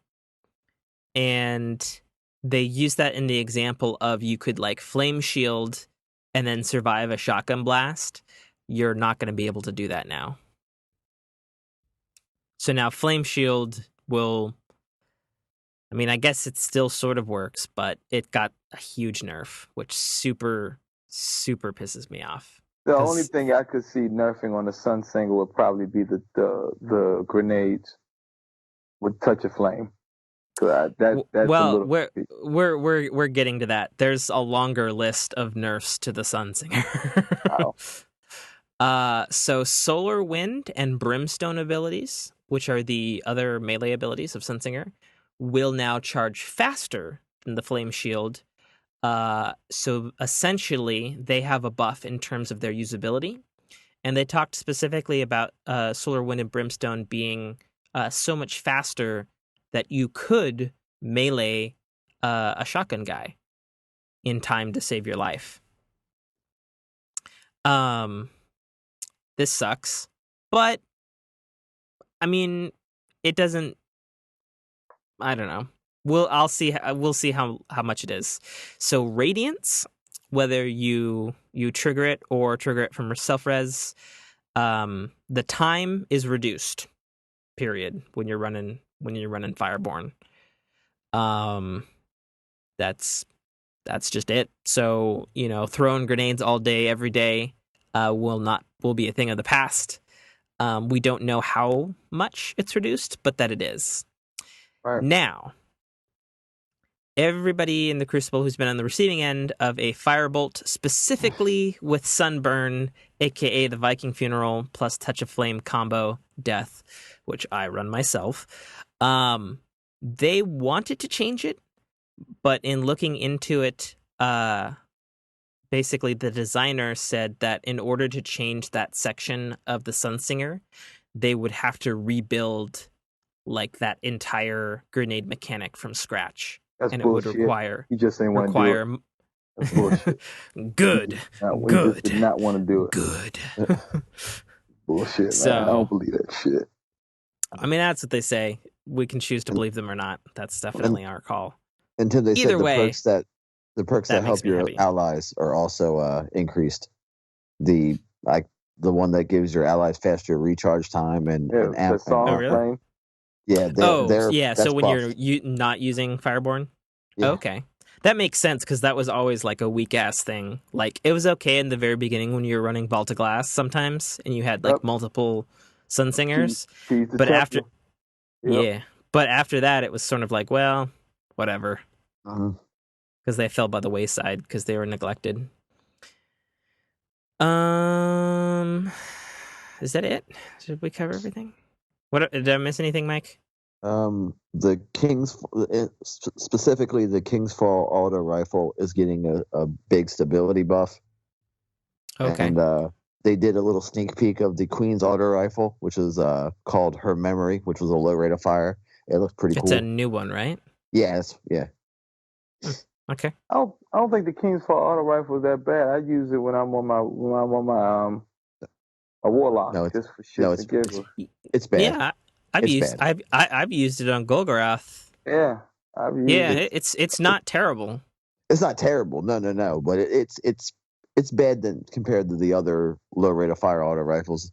and they used that in the example of you could like flame shield and then survive a shotgun blast. You're not going to be able to do that now. So now flame shield will, I mean, I guess it still sort of works, but it got a huge nerf, which super pisses me off. The only thing I could see nerfing on the Sunsinger would probably be the grenades with touch of flame. That's well, we're getting to that. There's a longer list of nerfs to the Sunsinger. Wow. So solar wind and brimstone abilities, which are the other melee abilities of Sunsinger, will now charge faster than the flame shield. So essentially, they have a buff in terms of their usability, and they talked specifically about solar wind and brimstone being so much faster that you could melee a shotgun guy in time to save your life. This sucks, but I mean, it doesn't. I don't know. We'll see how much it is. So Radiance, whether you trigger it or trigger it from self-res, the time is reduced. Period. When you're running Fireborn. That's just it. So, throwing grenades all day, every day, will be a thing of the past. We don't know how much it's reduced, but that it is. Right. Now, everybody in the Crucible who's been on the receiving end of a firebolt, specifically with Sunburn, aka the Viking Funeral plus Touch of Flame combo death, which I run myself, they wanted to change it, but in looking into it, basically the designer said that in order to change that section of the Sunsinger, they would have to rebuild like that entire grenade mechanic from scratch. That's and bullshit. It would require You just didn't want to do it. That's bullshit. Good. Just did not want to do it. Good. Bullshit, So, man. I don't believe that shit. I mean, that's what they say. We can choose to believe them or not. That's definitely our call. Until they Either said way, the perks that help your allies are also increased. The one that gives your allies faster recharge time and amp. Oh, really? Yeah. So when you're not using Fireborn? Yeah. Okay. That makes sense because that was always like a weak ass thing. Like it was okay in the very beginning when you were running Balta Glass sometimes and you had like multiple Sunsingers. But after but after that it was sort of like, well, whatever. Because they fell by the wayside because they were neglected. Is that it? Did we cover everything? Did I miss anything, Mike? The specifically the King's Fall auto rifle is getting a big stability buff. Okay. And they did a little sneak peek of the Queen's auto rifle, which is called Her Memory, which was a low rate of fire. It looked pretty It's cool. a new one, right? Yes, yeah. Okay. I don't think the King's Fall auto rifle is that bad. I use it when I'm on my a Warlock, No, just for shits and giggles. It's bad. Yeah, I've It's used bad. I've used it on Golgoroth. Yeah, I've used Yeah, it. it's not terrible. It's not terrible. No. But it's bad than compared to the other low rate of fire auto rifles.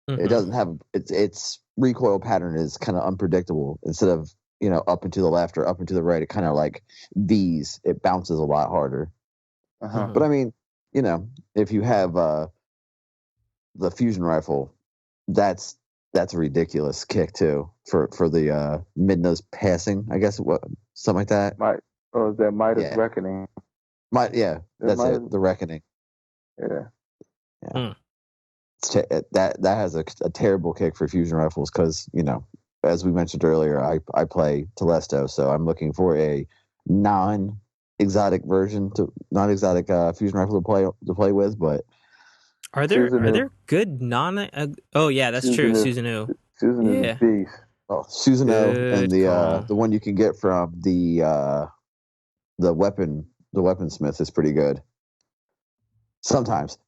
It doesn't have its recoil pattern is kind of unpredictable. Instead of up and to the left or up and to the right, it kind of like V's. It bounces a lot harder. But I mean, if you have the fusion rifle, that's a ridiculous kick too for the mid nose passing. I guess something like that. Is that Midas Reckoning? That's it. The Reckoning. Yeah. That has a terrible kick for fusion rifles because as we mentioned earlier, I play Telesto, so I'm looking for a non-exotic fusion rifle to play with. But are there good non? Oh yeah, that's true. Susanoo. Susanoo is a beast. Oh, Susanoo and the one you can get from the weaponsmith is pretty good. Sometimes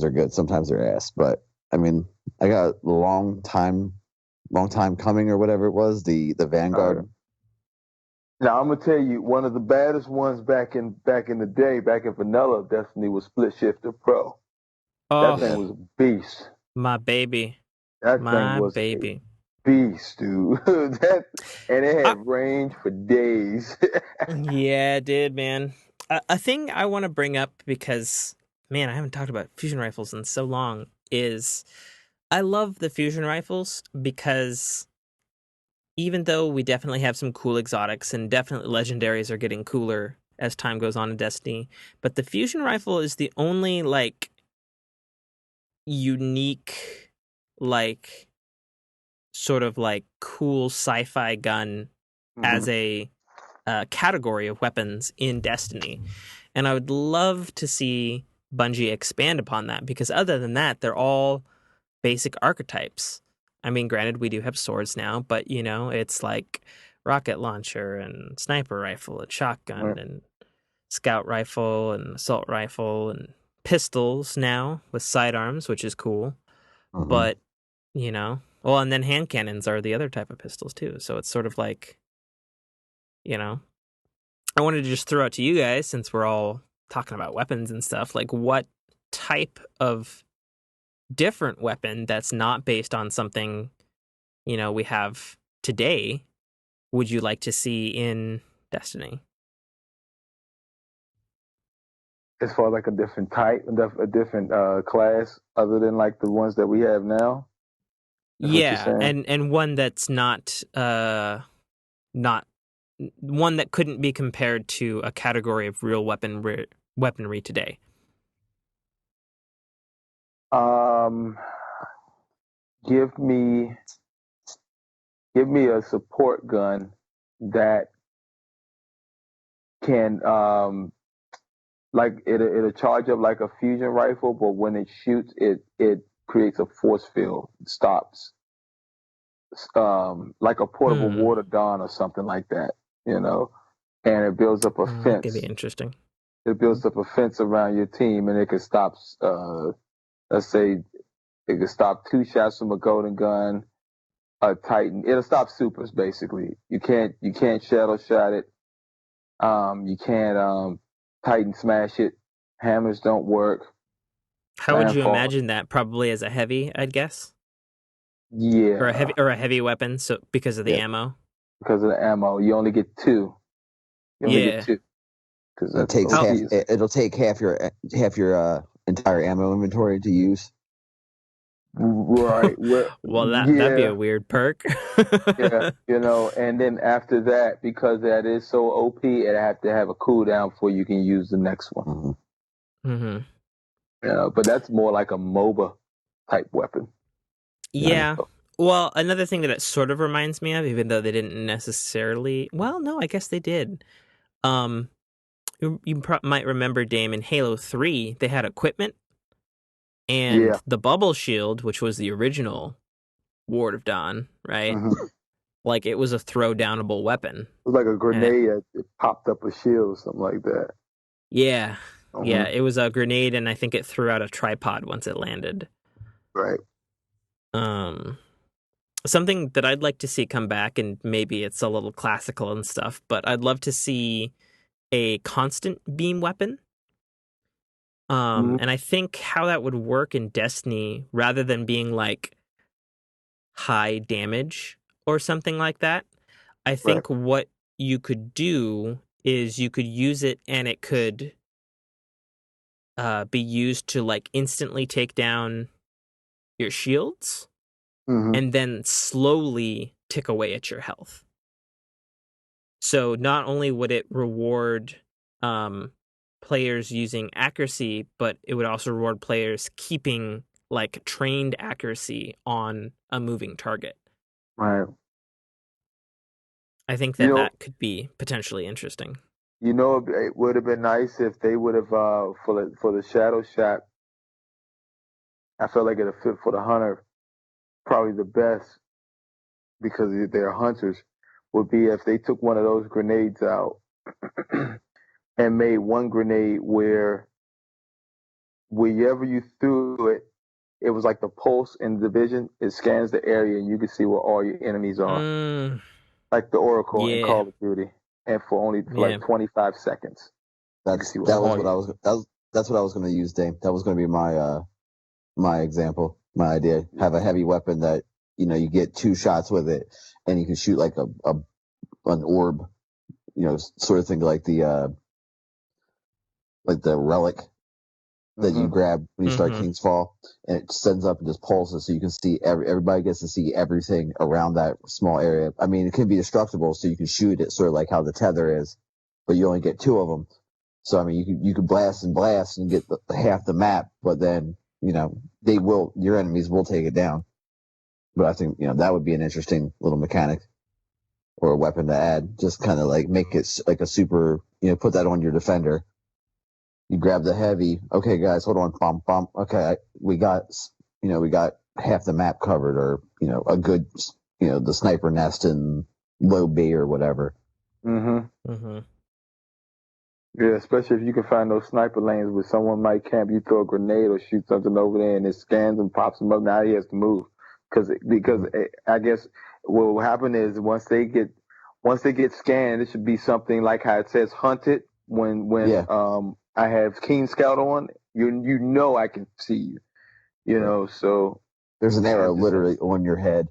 they're good, sometimes they're ass. But I mean, I got a long time coming or whatever it was. The Vanguard. Now I'm gonna tell you, one of the baddest ones back in the day, back in Vanilla Destiny, was Split Shifter Pro. Oh, that thing was a beast. My baby. That thing was baby. A beast, dude. And it had range for days. Yeah, it did, man. A thing I want to bring up because, man, I haven't talked about fusion rifles in so long is I love the fusion rifles because even though we definitely have some cool exotics and definitely legendaries are getting cooler as time goes on in Destiny, but the fusion rifle is the only unique, sort of cool sci-fi gun as a category of weapons in Destiny. And I would love to see Bungie expand upon that because other than that, they're all basic archetypes. I mean, granted, we do have swords now, but it's like rocket launcher and sniper rifle and shotgun and scout rifle and assault rifle and pistols now with sidearms, which is cool. But, well, and then hand cannons are the other type of pistols too. So it's sort of like, I wanted to just throw out to you guys, since we're all talking about weapons and stuff, what type of different weapon that's not based on something, we have today, would you like to see in Destiny? As far as a different type, a different class, other than the ones that we have now. Yeah, and one that's not one that couldn't be compared to a category of real weaponry today. Give me a support gun that can it'll charge up like a fusion rifle, but when it shoots, it creates a force field. It stops. Like a portable water gun or something like that, and it builds up a fence. That could be interesting. It builds up a fence around your team, and it can stop. Let's say it can stop 2 shots from a golden gun, a Titan. It'll stop supers basically. You can't shadow shot it. You can't Titan smash it. Hammers don't work. How would you imagine that? Probably as a heavy, I'd guess. Yeah. Or a heavy weapon, so because of the ammo. Because of the ammo, you only get 2. You only get 2. Because it'll take half your entire ammo inventory to use. Right. Well, that'd be a weird perk. Yeah, and then after that, because that is so OP, it have to have a cooldown before you can use the next one. But that's more like a MOBA type weapon. Yeah. Well, another thing that it sort of reminds me of, even though they didn't necessarily... Well, no, I guess they did. You might remember, Dame, in Halo 3, they had equipment And the bubble shield, which was the original Ward of Dawn, right? Mm-hmm. Like, it was a throw-downable weapon. It was like a grenade that popped up a shield or something like that. Yeah. Mm-hmm. Yeah, it was a grenade, and I think it threw out a tripod once it landed. Right. Something that I'd like to see come back, and maybe it's a little classical and stuff, but I'd love to see a constant beam weapon. And I think how that would work in Destiny, rather than being like high damage or something like that, I think what you could do is you could use it and it could be used to like instantly take down your shields and then slowly tick away at your health. So not only would it reward players using accuracy, but it would also reward players keeping like trained accuracy on a moving target. Right. I think that that could be potentially interesting. You know, it would have been nice if they would have for the shadow shot. I felt like it fit for the hunter. Probably the best, because they're hunters, would be if they took one of those grenades out and made one grenade where wherever you threw it, it was like the pulse in the division. It scans the area and you can see where all your enemies are. Like the Oracle in Call of Duty. And for like 25 seconds. That's what I was going to use, Dame. That was going to be my example, my idea. Have a heavy weapon that, you know, you get 2 shots with it and you can shoot like an orb, you know, sort of thing, like the relic that you grab when you start King's Fall, and it sends up and just pulses, so you can see everybody gets to see everything around that small area. I mean, it can be destructible, so you can shoot it sort of like how the tether is, but you only get 2 of them. So I mean, you could blast and get half the map, but then, you know, your enemies will take it down. But I think, you know, that would be an interesting little mechanic or a weapon to add. Just kind of like make it like a super, you know, put that on your defender. You grab the heavy. Okay, guys, hold on. Bump, bump. Okay, we got half the map covered, or, you know, a good, you know, the sniper nest in low B or whatever. Yeah, especially if you can find those sniper lanes where someone might camp. You throw a grenade or shoot something over there, and it scans and pops him up. Now he has to move because I guess what will happen is once they get scanned, it should be something like how it says hunted when I have Keen Scout on. You know I can see you. You know, so there's an arrow literally on your head.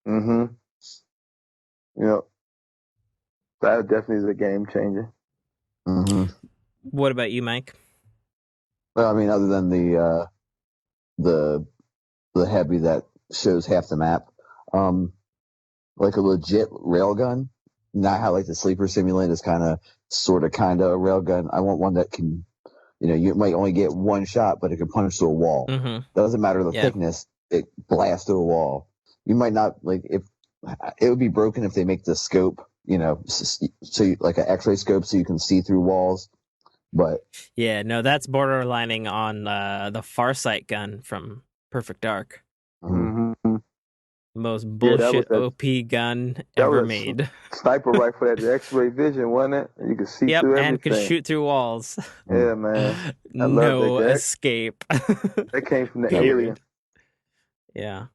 You know, that definitely is a game changer. What about you, Mike? Well, I mean, other than the heavy that shows half the map, like a legit railgun, not how like the Sleeper Simulant is kind of a railgun. I want one that can, you know, you might only get 1 shot, but it can punch through a wall. Doesn't matter the thickness, it blasts through a wall. You might not, like, if it would be broken if they make the scope, you know, so like an X-ray scope, so you can see through walls. But yeah, no, that's borderlining on the Farsight gun from Perfect Dark. Most bullshit OP gun ever made. Sniper rifle had the X-ray vision, wasn't it? You could see through everything. And could shoot through walls. Yeah, man. No escape. That came from the alien. Yeah.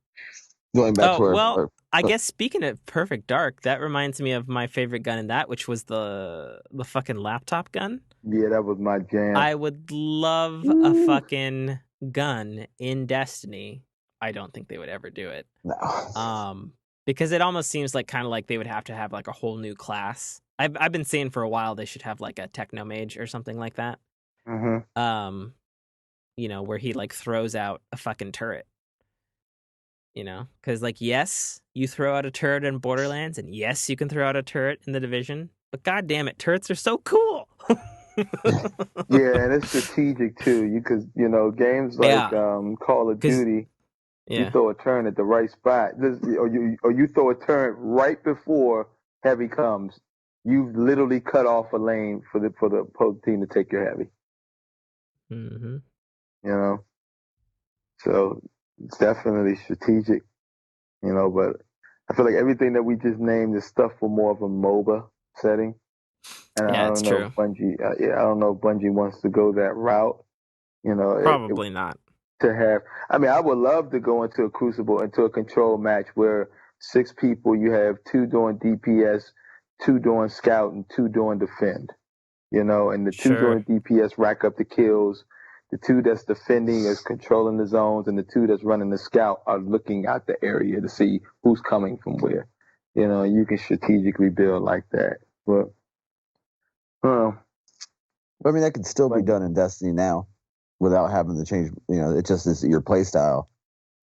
Going back to I guess speaking of Perfect Dark, that reminds me of my favorite gun in that, which was the fucking laptop gun. Yeah, that was my jam. I would love a fucking gun in Destiny. I don't think they would ever do it. No. Because it almost seems like kind of like they would have to have like a whole new class. I've been saying for a while they should have like a techno mage or something like that. You know, where he like throws out a fucking turret. You know, because like, yes, you throw out a turret in Borderlands, and yes, you can throw out a turret in The Division, but god damn it, turrets are so cool. Yeah, and it's strategic too. Because you know, games like Call of Duty, you throw a turret at the right spot, or you throw a turret right before heavy comes. You've literally cut off a lane for the opposing team to take your heavy. You know. So it's definitely strategic, but I feel like everything that we just named is stuff for more of a MOBA setting. And I Yeah, it's don't know true. if Bungie, I don't know if Bungie wants to go that route. Probably not. To have, I mean, I would love to go into a Crucible, into a control match where 6 people, you have 2 doing DPS, 2 doing scout, and 2 doing defend. And the 2 Sure. doing DPS rack up the kills. The 2 that's defending is controlling the zones, and the 2 that's running the scout are looking at the area to see who's coming from where. You can strategically build like that. But, I mean, that could still be done in Destiny now without having to change. It just is your play style.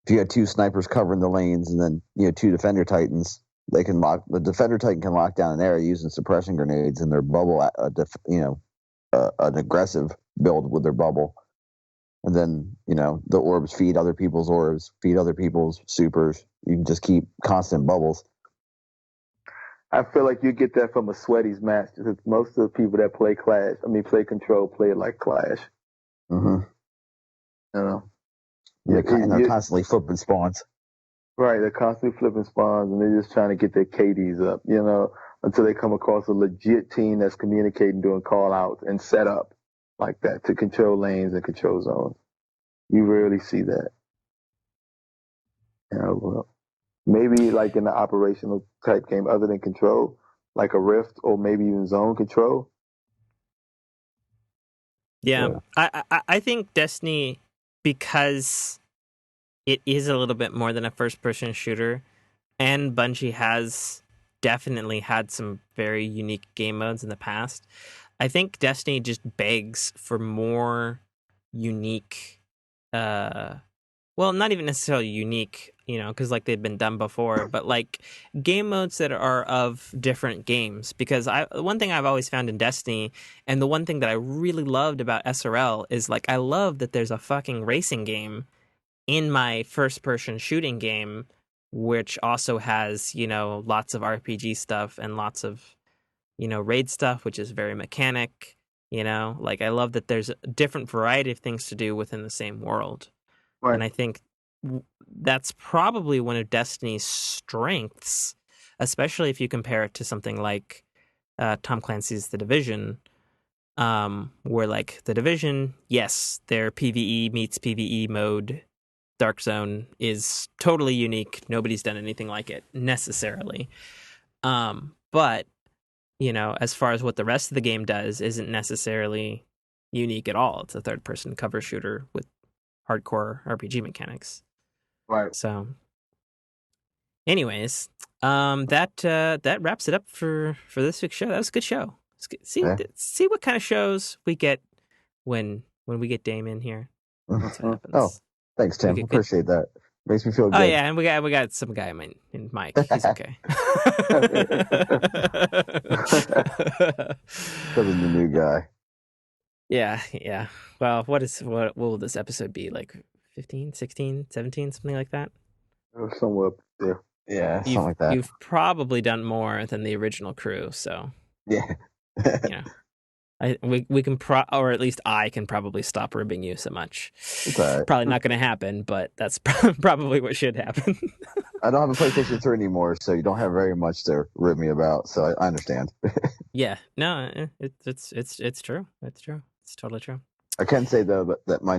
If you had 2 snipers covering the lanes and then 2 defender titans, the defender titan can lock down an area using suppression grenades in their bubble. An aggressive build with their bubble, and then the orbs feed other people's orbs, feed other people's supers. You can just keep constant bubbles. I feel like you get that from a Sweaties match because most of the people that play Control play it like Clash. Mm-hmm. Yeah, they're constantly flipping spawns. Right, they're constantly flipping spawns, and they're just trying to get their KDs up, until they come across a legit team that's communicating, doing call outs, and set up like that to control lanes and control zones. You rarely see that. Well, maybe like in the operational type game, other than Control, like a Rift or maybe even Zone Control. Yeah. I think Destiny, because it is a little bit more than a first-person shooter, and Bungie has definitely had some very unique game modes in the past. I think Destiny just begs for more unique, well, not even necessarily unique, because like they've been done before, but like game modes that are of different games. Because one thing I've always found in Destiny, and the one thing that I really loved about SRL is like I love that there's a fucking racing game in my first-person shooting game, which also has lots of RPG stuff and lots of raid stuff, which is very mechanic. Like I love that there's a different variety of things to do within the same world. Right. And I think that's probably one of Destiny's strengths, especially if you compare it to something like Tom Clancy's The Division, where like The Division, yes, their PvE meets PvE mode, Dark Zone, is totally unique. Nobody's done anything like it necessarily. But as far as what the rest of the game does, isn't necessarily unique at all. It's a third-person cover shooter with hardcore RPG mechanics. Right. So, anyways, that wraps it up for this week's show. That was a good show. See what kind of shows we get when we get Damian here. That's what happens. Oh, thanks, Tim. Appreciate that. Makes me feel good. Oh yeah, and we got some guy in Mike. He's okay. That was the new guy. Yeah. Well, what will this episode be? Like 15, 16, 17, something like that? Somewhere up there. Yeah, something like that. You've probably done more than the original crew, so yeah. We can or at least I can probably stop ribbing you so much. It's all right. Probably not going to happen, but that's probably what should happen. I don't have a PlayStation 3 anymore, so you don't have very much to rib me about. So I understand. Yeah, no, it's true. It's true. It's totally true. I can say though that my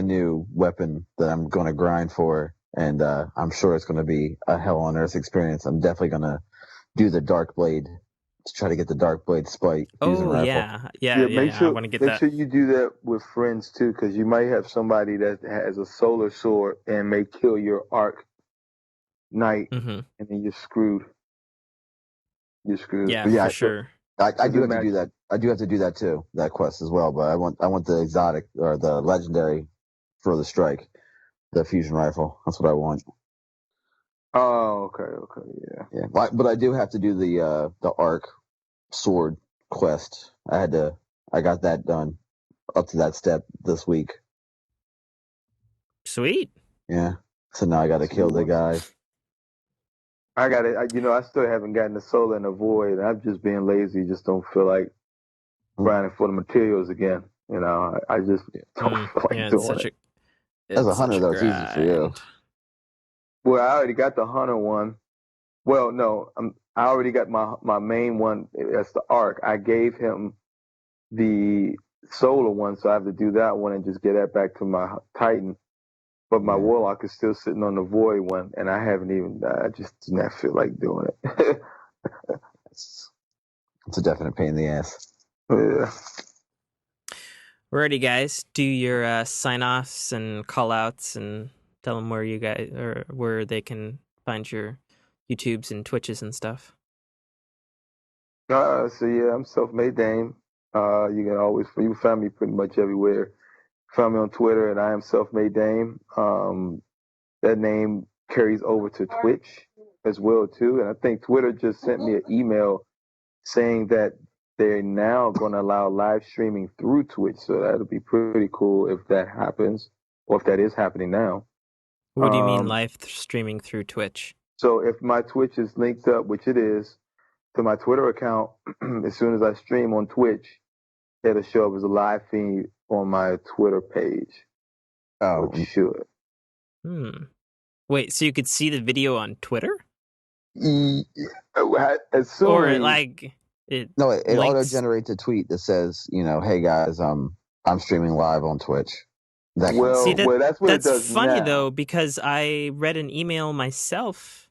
new weapon that I'm going to grind for, and I'm sure it's going to be a hell on earth experience. I'm definitely going to do the Dark Blade to try to get the Dark Blade spike. Oh yeah. I want to get that. Make sure you do that with friends too, because you might have somebody that has a solar sword and may kill your Arc Knight, and then you're screwed. Yeah, for sure. I do have to do that. I do have to do that too, that quest as well. But I want the exotic or the legendary for the strike, the fusion rifle. That's what I want. Oh, okay, yeah. But I do have to do the Arc sword quest. I got that done up to that step this week. Sweet. Yeah. So now I got to kill the guy. I got it. I still haven't gotten the soul and the void. I'm just being lazy. Just don't feel like grinding for the materials again. I just don't feel like doing it. As a It's such hunter, though, it's easy for you. grind. Well, I already got the hunter one. Well, no, I already got my main one. That's the arc. I gave him the solar one, so I have to do that one and just get that back to my Titan. But my Warlock is still sitting on the void one, and I haven't even. I just did not feel like doing it. It's a definite pain in the ass. Yeah. Alrighty, guys, do your sign-offs and call-outs and tell them where you guys or where they can find your YouTubes and Twitches and stuff. So yeah, I'm self-made Dame. You can always you find me pretty much everywhere. Find me on Twitter, and I am self-made Dame. That name carries over to Twitch as well too, and I think Twitter just sent me an email saying that they're now going to allow live streaming through Twitch. So that'll be pretty cool if that happens, or if that is happening now. What do you mean live streaming through Twitch? So if my Twitch is linked up, which it is, to my Twitter account, as soon as I stream on Twitch, it'll show up as a live feed on my Twitter page. Oh, which should. Wait, so you could see the video on Twitter? As soon Or as, like it it auto links... generates a tweet that says, hey guys, I'm streaming live on Twitch. That kind of well, See, thing. that's what it does funny now. though, because I read an email myself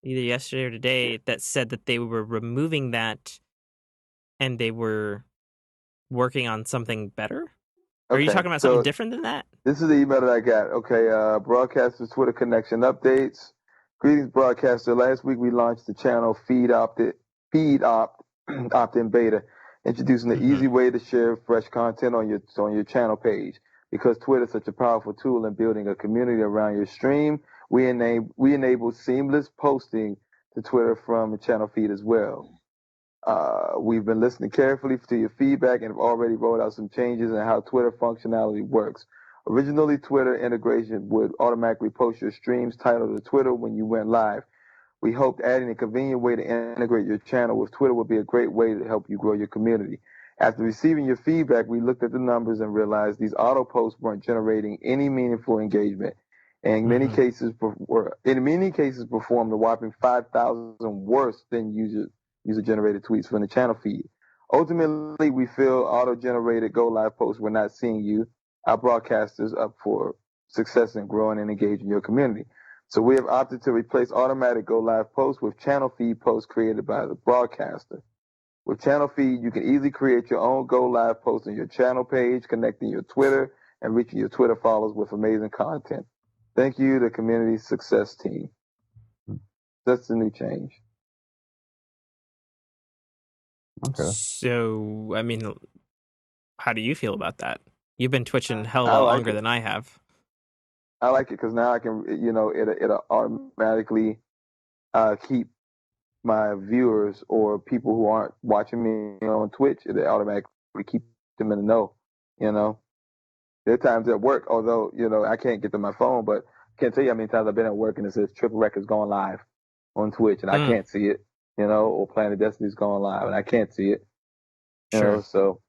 either yesterday or today that said that they were removing that and they were working on something better. Are you talking about something different than that? This is the email that I got. Okay, broadcaster Twitter connection updates. Greetings, broadcaster. Last week we launched the channel Feed Opt in beta, introducing the easy way to share fresh content on your channel page. Because Twitter is such a powerful tool in building a community around your stream, we enable seamless posting to Twitter from the channel feed as well. We've been listening carefully to your feedback and have already rolled out some changes in how Twitter functionality works. Originally, Twitter integration would automatically post your stream's title to Twitter when you went live. We hoped adding a convenient way to integrate your channel with Twitter would be a great way to help you grow your community. After receiving your feedback, we looked at the numbers and realized these auto posts weren't generating any meaningful engagement. And in many cases performed a whopping 5,000 worse than user-generated tweets from the channel feed. Ultimately, we feel auto-generated go-live posts were not seeing you, our broadcasters, up for success in growing and engaging your community. So we have opted to replace automatic go-live posts with channel feed posts created by the broadcaster. With channel feed, you can easily create your own go-live post on your channel page, connecting your Twitter and reaching your Twitter followers with amazing content. Thank you, the community success team. That's the new change. Okay. So, I mean, how do you feel about that? You've been twitching a hell of a lot longer than I have. I like it because now I can, it'll automatically keep my viewers or people who aren't watching me on Twitch. It'll automatically keep them in the know. There are times at work, although I can't get to my phone, but I can't tell you how many times I've been at work and it says Triple Records going live on Twitch, and I can't see it. Or Planet Destiny's going live, and I can't see it. So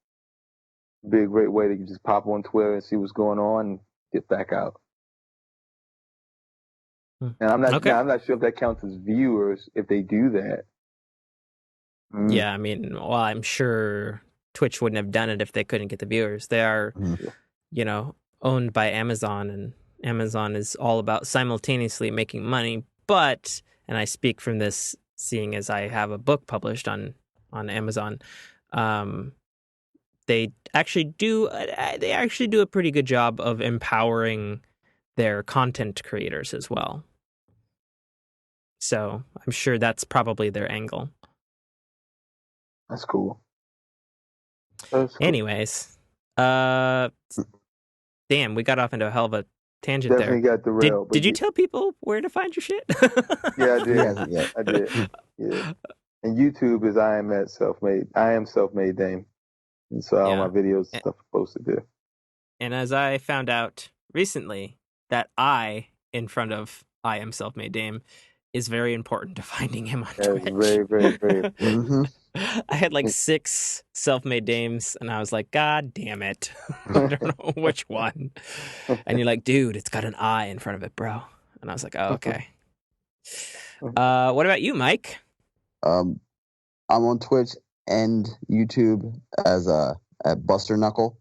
be a great way to just pop on Twitter and see what's going on and get back out. And I'm not sure if that counts as viewers if they do that. Yeah, I mean, well, I'm sure Twitch wouldn't have done it if they couldn't get the viewers. They are, owned by Amazon, and Amazon is all about simultaneously making money. But, and I speak from this, seeing as I have a book published on Amazon, they actually do a pretty good job of empowering their content creators as well. So I'm sure that's probably their angle. That's cool. Anyways, damn, we got off into a hell of a tangent Definitely there. Got derailed. Did you tell people where to find your shit? Yeah, I did. I did. Yeah. And YouTube is I am self-made Dame. And so all my videos and stuff are posted there. And as I found out recently, that I in front of I am self-made Dame is very important to finding him on Twitch. Very, very, very important. I had like 6 self-made dames, and I was like, God damn it. I don't know which one. And you're like, dude, it's got an I in front of it, bro. And I was like, oh, okay. What about you, Mike? I'm on Twitch and YouTube as at Buster Knuckle,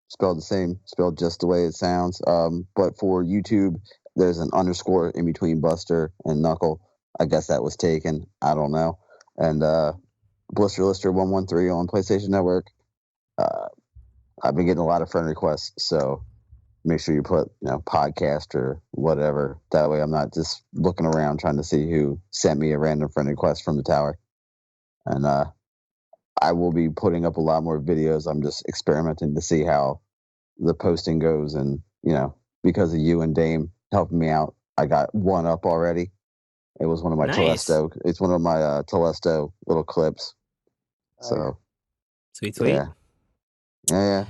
spelled the same, spelled just the way it sounds. But for YouTube, there's an underscore in between Buster and Knuckle. I guess that was taken. I don't know. And Blister Lister 113 on PlayStation Network. I've been getting a lot of friend requests, so make sure you put podcast or whatever. That way I'm not just looking around trying to see who sent me a random friend request from the tower. And I will be putting up a lot more videos. I'm just experimenting to see how the posting goes. And, because of you and Dame helping me out, I got one up already. It was one of my Telesto. It's one of my Telesto little clips. So sweet. Yeah.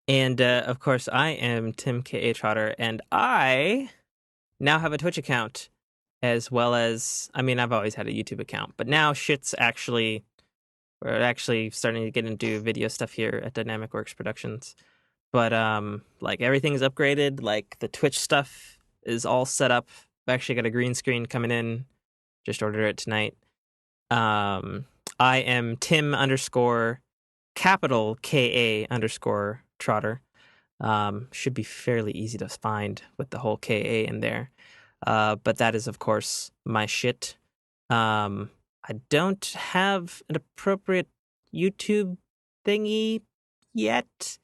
And of course, I am Tim K.A. Trotter, and I now have a Twitch account, as well as, I've always had a YouTube account, but now we're actually starting to get into video stuff here at Dynamic Works Productions. But everything's upgraded, like the Twitch stuff is all set up. I've actually got a green screen coming in. Just ordered it tonight. I am Tim _ capital KA _ Trotter. Should be fairly easy to find with the whole KA in there. But that is, of course, my shit. I don't have an appropriate YouTube thingy yet,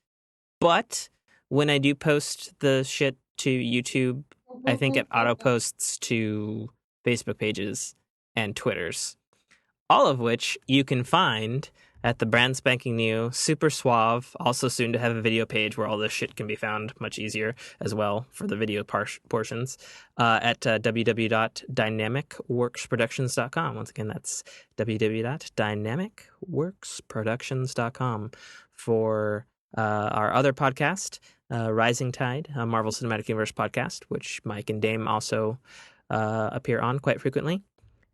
but when I do post the shit to YouTube, I think it auto posts to Facebook pages and Twitters, all of which you can find at the brand spanking new, super suave, also soon to have a video page where all this shit can be found much easier as well for the video portions, at www.dynamicworksproductions.com. Once again, that's www.dynamicworksproductions.com for our other podcast, Rising Tide, a Marvel Cinematic Universe podcast, which Mike and Dame also appear on quite frequently.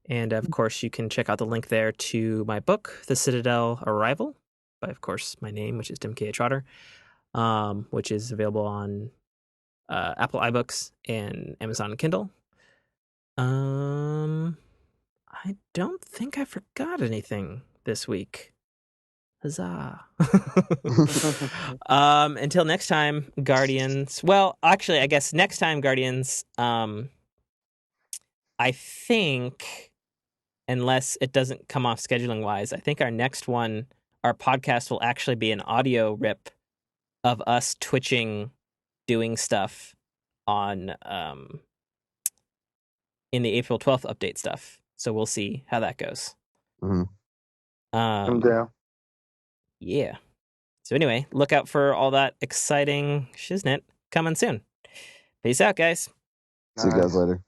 And, of course, you can check out the link there to my book, The Citadel Arrival, by, of course, my name, which is Tim K. Trotter, which is available on Apple iBooks and Amazon Kindle. I don't think I forgot anything this week. Huzzah. Until next time, Guardians. Well, actually, I guess next time, Guardians, I think, unless it doesn't come off scheduling wise, I think our next one, our podcast will actually be an audio rip of us twitching, doing stuff on in the April 12th update stuff. So we'll see how that goes. Mm-hmm. I'm down. Yeah. So anyway, look out for all that exciting shiznit coming soon. Peace out, guys. See you guys later.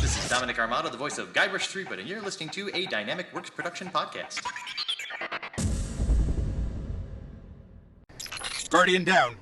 This is Dominic Armato, the voice of Guybrush Threepwood, and you're listening to a Dynamic Works production podcast. Guardian down.